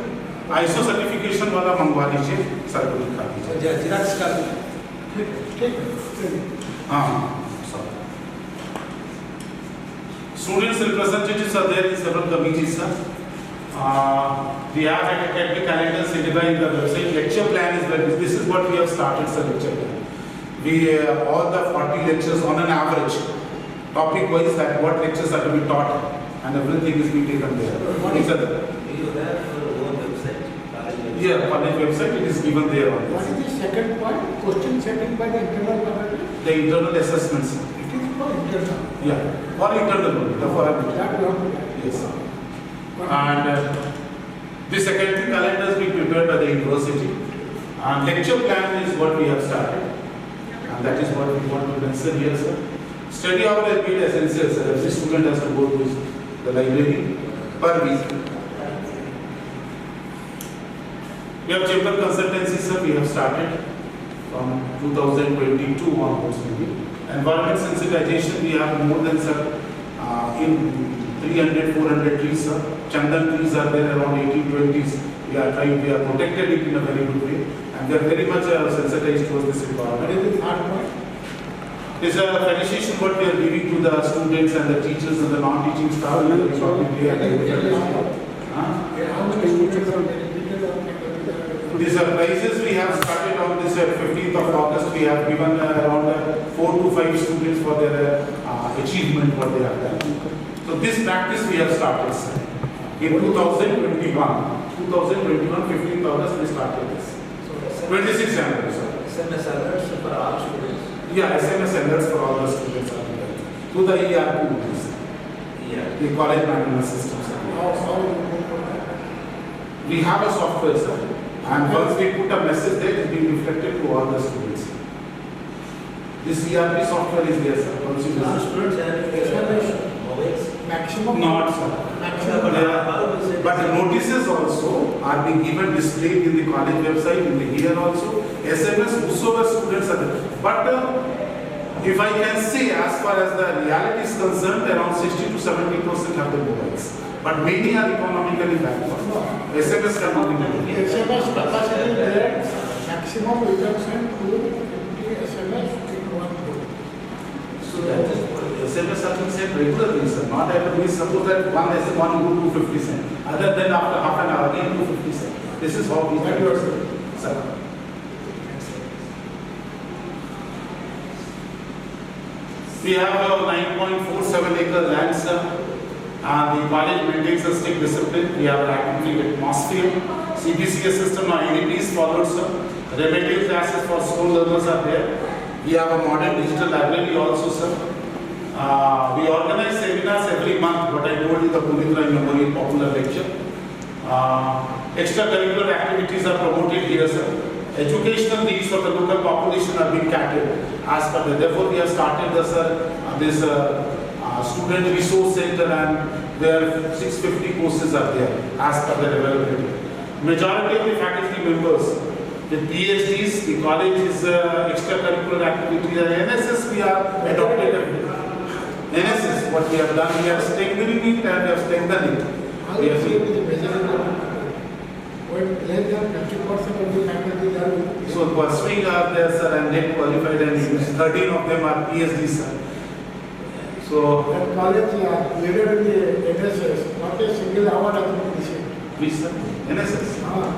Speaker 2: ISO certification वाला मंगवा लीजिए, सर को दिखा दीजिए.
Speaker 6: Xerox का
Speaker 2: हाँ, sorry. Students representatives are there in several committees, sir. We have academic calendar certified in the website. Lecture plan is there. This is what we have started, sir, lecture plan. We, all the 40 lectures on an average, topic wise that what lectures are to be taught and everything is being taken there. What is that?
Speaker 6: you have your own website. College website.
Speaker 2: Yeah, college website, it is given there on
Speaker 3: What
Speaker 2: this.
Speaker 3: is the second point? Question setting by the internal faculty?
Speaker 2: The internal assessments.
Speaker 3: It is for internal.
Speaker 2: Yeah, for internal only, the for
Speaker 3: That you have to.
Speaker 2: yes. And the secondary calendar is being prepared by the university. And lecture plan is what we have started. And that is what we want to mention here, sir. Study hour has been essential, sir. Every student has to go to the library per week. We have chamber consultancy, sir. We have started. from 2022 onwards maybe. Environment sensitization, we have more than in 300, 400 trees, sir. Chandan trees are there around 1820s. We are protected it in a very good way, and we are very much sensitized towards this environment.
Speaker 3: What is the third point?
Speaker 2: It's a felicitation what we are giving to the students and the teachers and the non-teaching staff.
Speaker 3: How many students are there?
Speaker 2: These are prizes we have started on this 15th of August. We have given around 4 to 5 students for their achievement what they have done. So this practice we have started, sir. In 2021, 15th August we started this. 26 January, sir.
Speaker 6: SMS alerts for all students.
Speaker 2: Yeah, SMS alerts for all the students are there. Through the ERP,
Speaker 6: Yeah.
Speaker 2: the college management system, sir. We have a software, sir. And once we put a message there, it is being reflected to all the students. This ERP software is there, sir. Once you
Speaker 6: All
Speaker 2: visit.
Speaker 6: students have mobiles.
Speaker 3: Maximum.
Speaker 2: Not, sir.
Speaker 3: Maximum.
Speaker 2: But the notices also are being given displayed in the college website, in the here also. SMS, whosoever students are there. But if I can say, as far as the reality is concerned, around 60 to 70% have the mobiles. But many are economically backward. SMS cannot be made.
Speaker 3: SMS capacity there, maximum we can send 250 SMS in one go.
Speaker 2: So that is SMS are being sent regularly, sir. Not at least suppose that one go 250 cent. Other than after half an hour again 250 cent. This is how we
Speaker 3: That you are saying.
Speaker 2: Sir. We have a 9.47 acre land, sir. The college maintains a strict discipline. We have an academic atmosphere. CBCS system or IDPs followed, sir. Remedial classes for school learners are there. We have a modern digital library also, sir. We organize seminars every month, what I told you, the Punit Rai Memorial Popular Lecture. Extracurricular activities are promoted here, sir. Educational needs of the local population are being catered as per the. Therefore, we have started this student resource center, and where 650 courses are there as per their availability. Majority of the faculty members, the PhDs, the college is extracurricular activities, and NSS we are adopted. NSS, what we have done, we have strengthening it and we have strengthened it.
Speaker 3: How you see with the majority when less than 50% of the faculty are.
Speaker 2: So pursuing are there, sir, and net qualified, and 13 of them are PhDs, sir. So,
Speaker 3: That college leader in the NSS, not a single award has been received.
Speaker 2: which sir? NSS.
Speaker 3: Ah,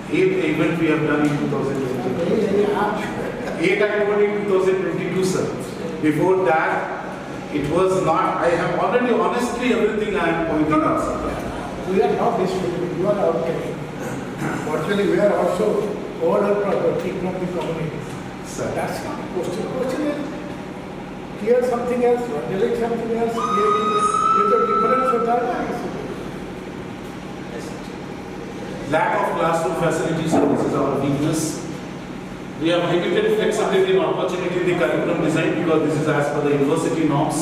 Speaker 2: 8th event we have done in 2022.
Speaker 3: very hard.
Speaker 2: 8 I told in 2022, sir. Before that, it was not. I have already honestly everything I am pointing out, sir.
Speaker 3: We are not disputing, you are outcoming. Fortunately, we are also overall property from the community.
Speaker 2: Sir.
Speaker 3: That's not the question. Question is, clear something else, delete something else, there's a difference of that.
Speaker 2: Lack of classroom facilities, so this is our weakness. We have limited flexibility and opportunity in the curriculum design because this is as per the university norms.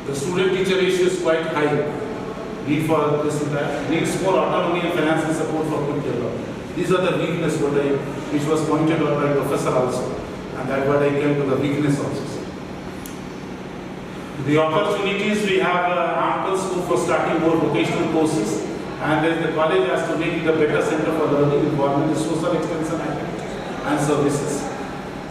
Speaker 2: The student-teacher ratio is quite high. Need for this and that. Needs more autonomy and financial support for quick development. These are the weakness which was pointed out by professor also, and that what I came to the weakness also. Sir. The opportunities, we have ample scope for starting more vocational courses, and then the college has to make it a better center for learning, involvement in social extension and services.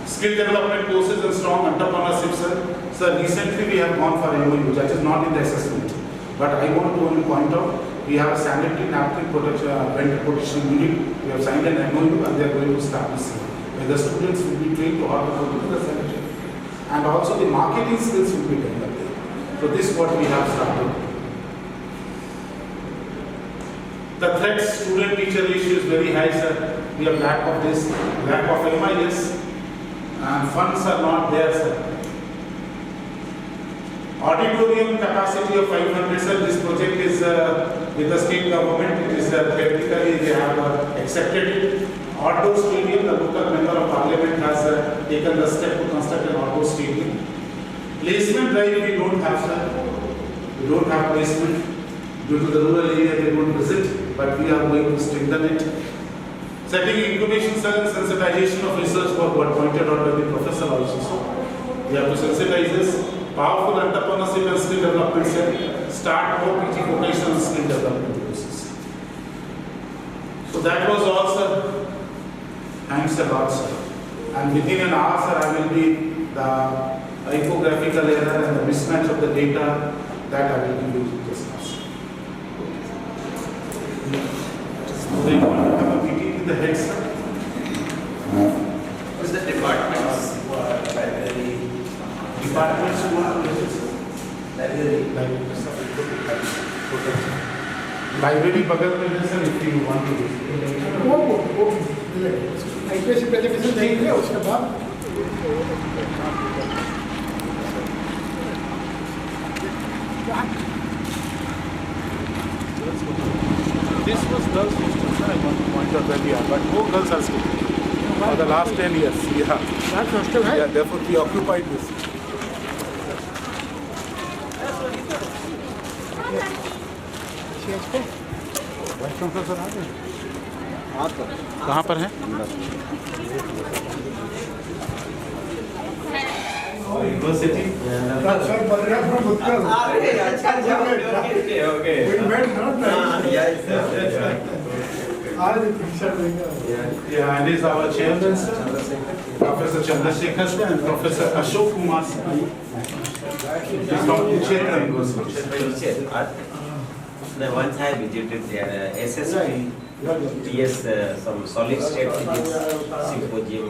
Speaker 2: Skill development courses and strong entrepreneurship, sir. Sir, recently we have gone for MOU, that is not in the assessment. But I want to only point out, we have a sanitary napkin protection, vendor protection unit. We have signed an MOU and they are going to start this year, where the students will be trained to how to produce the sanitary. And also the marketing skills will be developed. So this is what we have started. The threat student-teacher ratio is very high, sir. We have lack of this, lack of MIS, and funds are not there, sir. Auditorium capacity of 500, sir. This project is with the state government. It is theoretically they have accepted it. Outdoor stadium, the local member of parliament has taken the step to construct an outdoor stadium. Placement drive we don't have, sir. We don't have placement. Due to the rural area they don't visit, but we are going to strengthen it. Setting incubation cell and sensitization of research work were pointed out by the professor also. So we have to sensitize this powerful entrepreneurship and skill development cell, start more PG vocational skill development courses. So that was all, sir. Thanks a lot, sir. And within an hour, sir, I will be the typographical error and the mismatch of the data that I will give you to discuss. So you want to have a meeting with the head, sir?
Speaker 4: What's the departments?
Speaker 6: Library.
Speaker 2: Departments you want to visit, sir?
Speaker 6: Library.
Speaker 2: Library बगल में है sir, if you want to visit.
Speaker 3: वो IPS presentation देंगे उसके बाद
Speaker 2: This was girls' hostel, sir. I want to point out earlier, but no girls are staying for the last 10 years. Yeah.
Speaker 3: that's hostel है
Speaker 2: Yeah, therefore we occupied this. Vice professor आ गए? कहाँ पर हैं? University
Speaker 3: sir Balram from Utkal.
Speaker 6: Okay.
Speaker 3: We met not that.
Speaker 6: Yes, sir.
Speaker 3: आज परीक्षा देंगे
Speaker 2: Yeah, and is our chairman, sir, Professor Chandrasekhar sir, and Professor Ashok Kumar sir. He's from Kurukshetra University.
Speaker 7: No, once I visited their SSP, yes, some solid state physics symposium.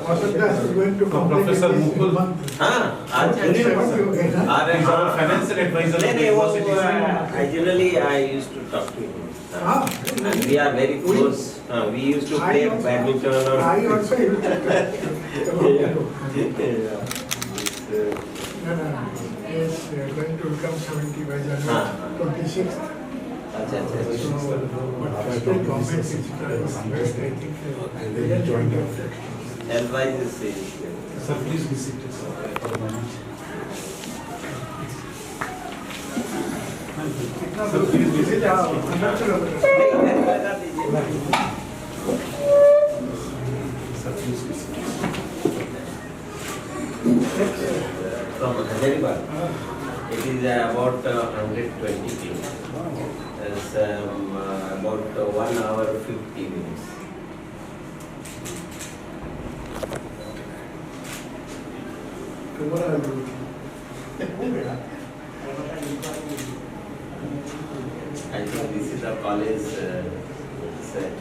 Speaker 3: Vasadda is going to
Speaker 2: Professor Mukul. He's our financial advisor of the university.
Speaker 7: I generally used to talk to him. And we are very close. We used to play badminton.
Speaker 3: I also used to he is going to become 70 by January 26th.
Speaker 7: Achha, achha, achha.
Speaker 3: So, but still government is I think they are joined up.
Speaker 7: Advice is
Speaker 2: Sir, please be seated, sir, for a moment. Sir, please be seated. Sir, please be seated.
Speaker 7: from Hazaribagh. It is about 120 kilometers. It's about 1 hour 50 minutes.
Speaker 3: Tomorrow I will do
Speaker 7: I think this is a college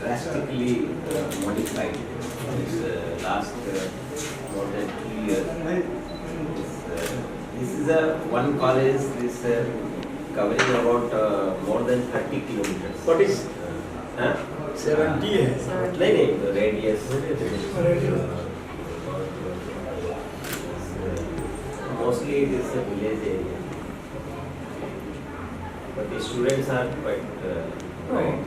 Speaker 7: drastically modified. It's last more than 2 years. This is a one college. This covering about more than 30 kilometers.
Speaker 6: What is?
Speaker 7: 70 है. नहीं the radius. Mostly it is a village area. But the students are quite bright.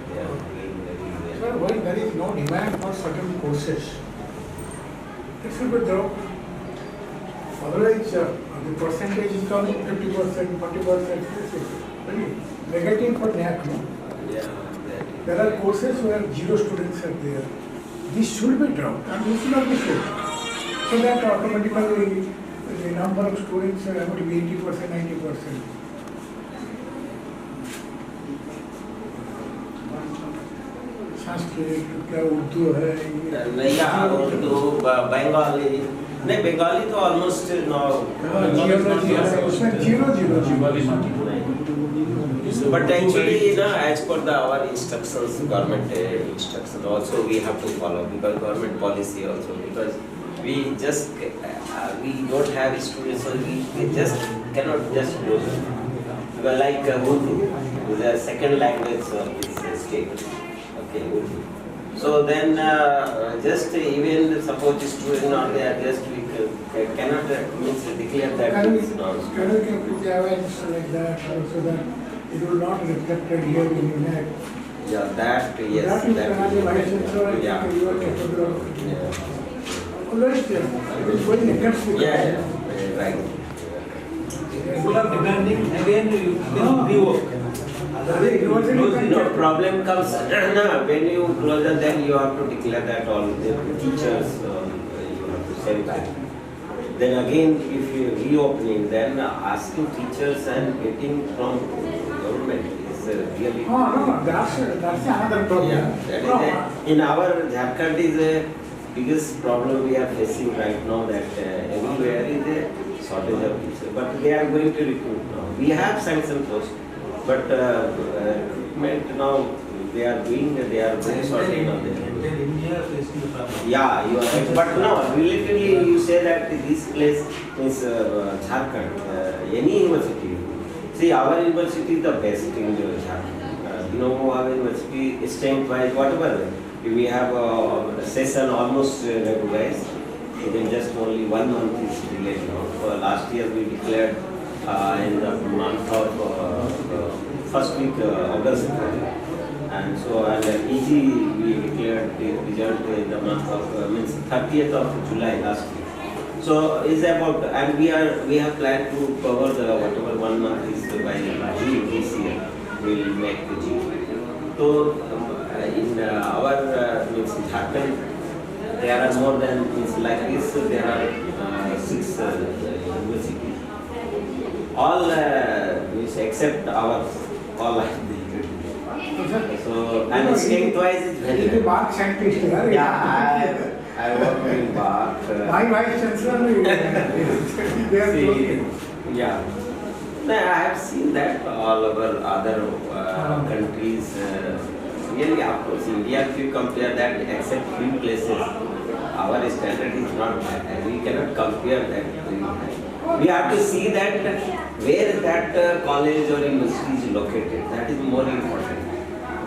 Speaker 7: They are doing very
Speaker 3: Sir,
Speaker 7: well.
Speaker 3: why there is no demand for certain courses? It should be dropped. Otherwise, the percentage is coming 50%, 40%. Very negative for NAC, no?
Speaker 7: Yeah, that
Speaker 3: There are courses where 0 students are there. This should be dropped and this should not be so. So that automatically the number of students are going to be 80%, 90%. Sanskrit क्या उर्दू है
Speaker 7: नहीं उर्दू बंगाली नहीं बंगाली तो almost no
Speaker 3: geology है उसमें 0
Speaker 7: but actually as per our instructions government instruction also we have to follow because government policy also because we just we don't have students so we just cannot just do it because like Urdu is a second language of this state. Okay, Urdu. So then just even suppose the student not there, just we cannot means declare that
Speaker 3: Can
Speaker 7: it's not.
Speaker 3: you put the events like that so that it will not reflected here in UNED?
Speaker 7: Yeah, that yes.
Speaker 3: That is another vice chancellor, I
Speaker 7: Yeah.
Speaker 3: think you are capable of.
Speaker 7: Yeah.
Speaker 3: Already there, it is going against the.
Speaker 7: Yeah, right.
Speaker 6: People are demanding again you rework.
Speaker 7: No problem comes no, when you close it, then you have to declare that all the teachers you have to send back. Then again, if you reopening, then asking teachers and getting from government is really.
Speaker 3: Oh, no, that's another problem.
Speaker 7: Yeah, that is in our Jharkhand is the biggest problem we are facing right now, that everywhere is a shortage of teachers. But they are going to recruit now. We have sanctioned posts, but recruitment now they are doing, they are very shortage of them.
Speaker 6: India facing the problem.
Speaker 7: Yeah, you are right. But no, relatively you say that this place is Jharkhand, any university. See, our university is the best in Jharkhand. You know, our university is strength-wise, whatever. We have a session almost regularized. Even just only 1 month is delayed now. Last year we declared in the month of first week August. And so, and EG we declared the result in the month of, means 30th of July last week. So, is about, and we have planned to cover the whatever 1 month is by June this year, we will make the June. So, in our, means Jharkhand, there are more than, means like this, there are 6 universities. All, means except ours, all are so, and strength-wise is very
Speaker 3: He's a
Speaker 7: good.
Speaker 3: Bach scientist.
Speaker 7: Yeah, I work in Bach.
Speaker 3: My vice chancellor, they are
Speaker 7: See,
Speaker 3: close.
Speaker 7: yeah. No, I have seen that all over other countries. Really, of course, India, if you compare that, except few places, our standard is not that. And we cannot compare that. We have to see that where that college or university is located. That is more important.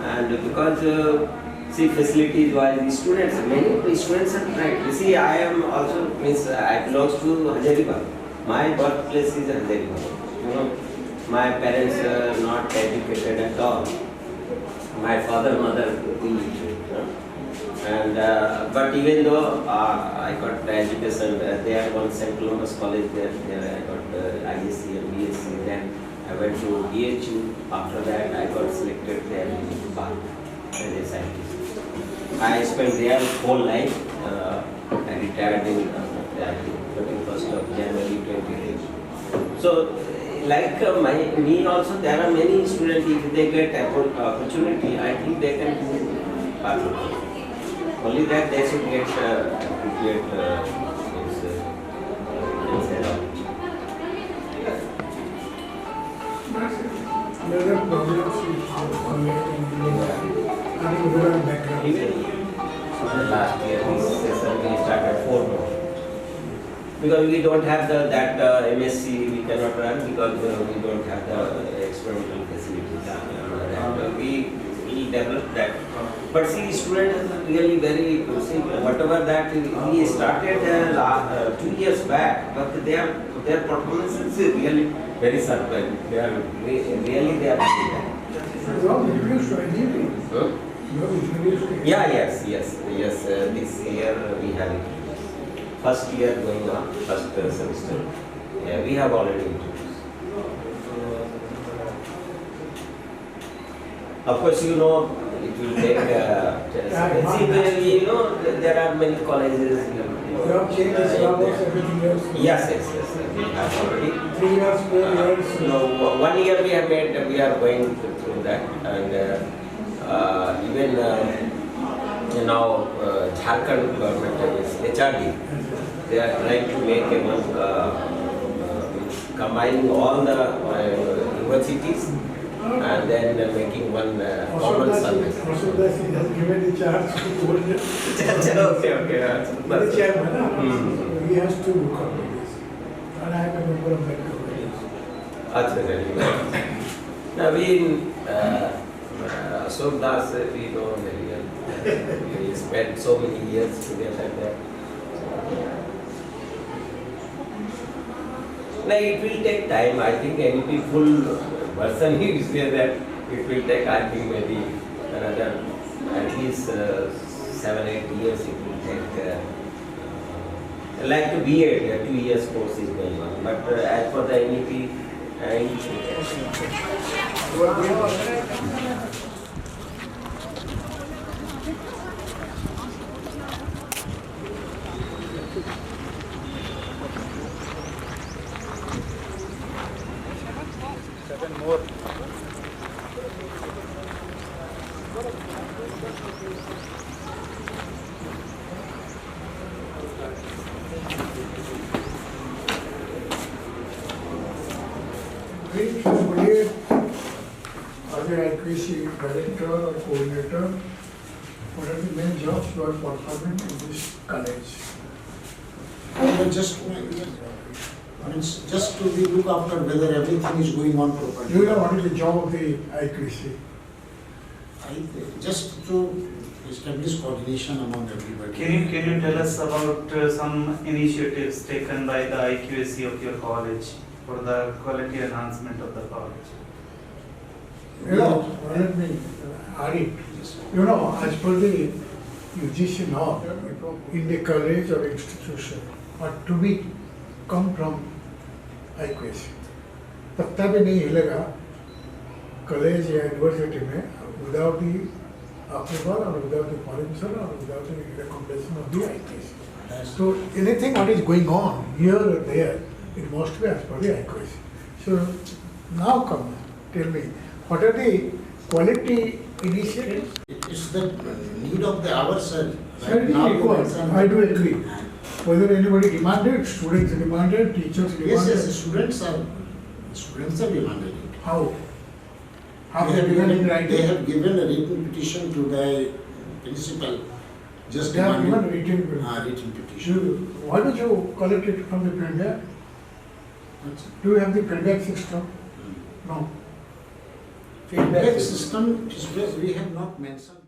Speaker 7: And because, see, facilities-wise, the students, many students are trying. You see, I am also, means I belong to Hazaribagh. My birthplace is Hazaribagh. You know, my parents are not educated at all. My father, mother, illiterate. And but even though I got the education, there was St. Columbus College there I got ISc and BSc. Then I went to BHU. After that, I got selected there in Bach as a scientist. I spent there whole life. I retired in 31st of January 2020. So, like me also, there are many students, if they get opportunity, I think they can do part. Only that they should get appropriate
Speaker 3: There are problems with having rural background.
Speaker 7: Even last year, this session we started 4 more. Because we don't have that MSc, we cannot run because we don't have the experimental facilities. And we developed that. But see, students are really very, see, whatever that we started 2 years back, but their performance is really very surprising. They are really they are doing that.
Speaker 3: You have introduced to engineering.
Speaker 7: Huh?
Speaker 3: You have introduced to
Speaker 7: Yeah, yes. This year we have it. First year going on, first semester. Yeah, we have already introduced. Of course, you know, it will take. See, you know, there are many colleges.
Speaker 3: You have changed the syllabus everything else.
Speaker 7: Yes. We have already.
Speaker 3: 3 years, 4 years.
Speaker 7: No, 1 year we have made. We are going through that, and even now Jharkhand government is HRD. They are trying to make a one combining all the universities and then making one common service.
Speaker 3: Also, that he has given the charge to the
Speaker 7: Okay.
Speaker 3: the chairman.
Speaker 7: Hmm.
Speaker 3: He has to look up at this. And I am a member of that committee.
Speaker 7: That's very good. Now we in Ashok Das, we know very well. We spent so many years together there. Now it will take time. I think any full person will say that it will take, I think, maybe another at least 7-8 years it will take. Like the BA, 2 years course is going on. But as for the NEP, Thank you.
Speaker 3: Great somebody as an IQC director or coordinator, what are the main jobs you are performing in this college?
Speaker 5: But just to be look after whether everything is going on properly.
Speaker 3: Do you know what is the job of the IQC?
Speaker 5: Just to establish coordination among everybody.
Speaker 8: Can you tell us about some initiatives taken by the IQAC of your college for the quality enhancement of the college?
Speaker 3: You know, let me add it. You know, as per the UGC law, in the college or institution, or to be come from IQAC, पत्ता भी नहीं हिलेगा college या university में without the approval or without the permission or without the recommendation of the IQAC. So anything what is going on here or there, it must be as per the IQAC. So now come, tell me, what are the quality initiatives?
Speaker 5: It's the need of the hour, sir.
Speaker 3: Certainly required. I do agree. Whether anybody demanded, students demanded, teachers demanded.
Speaker 5: Yes, students are demanded it.
Speaker 3: How? How they have given in writing?
Speaker 5: They have given a written petition to the principal. Just
Speaker 3: They have
Speaker 5: demanding-
Speaker 3: given written.
Speaker 5: written petition.
Speaker 3: Why don't you collect it from the feedback? Do you have the feedback system? No.
Speaker 5: Feedback system, we have not mentioned.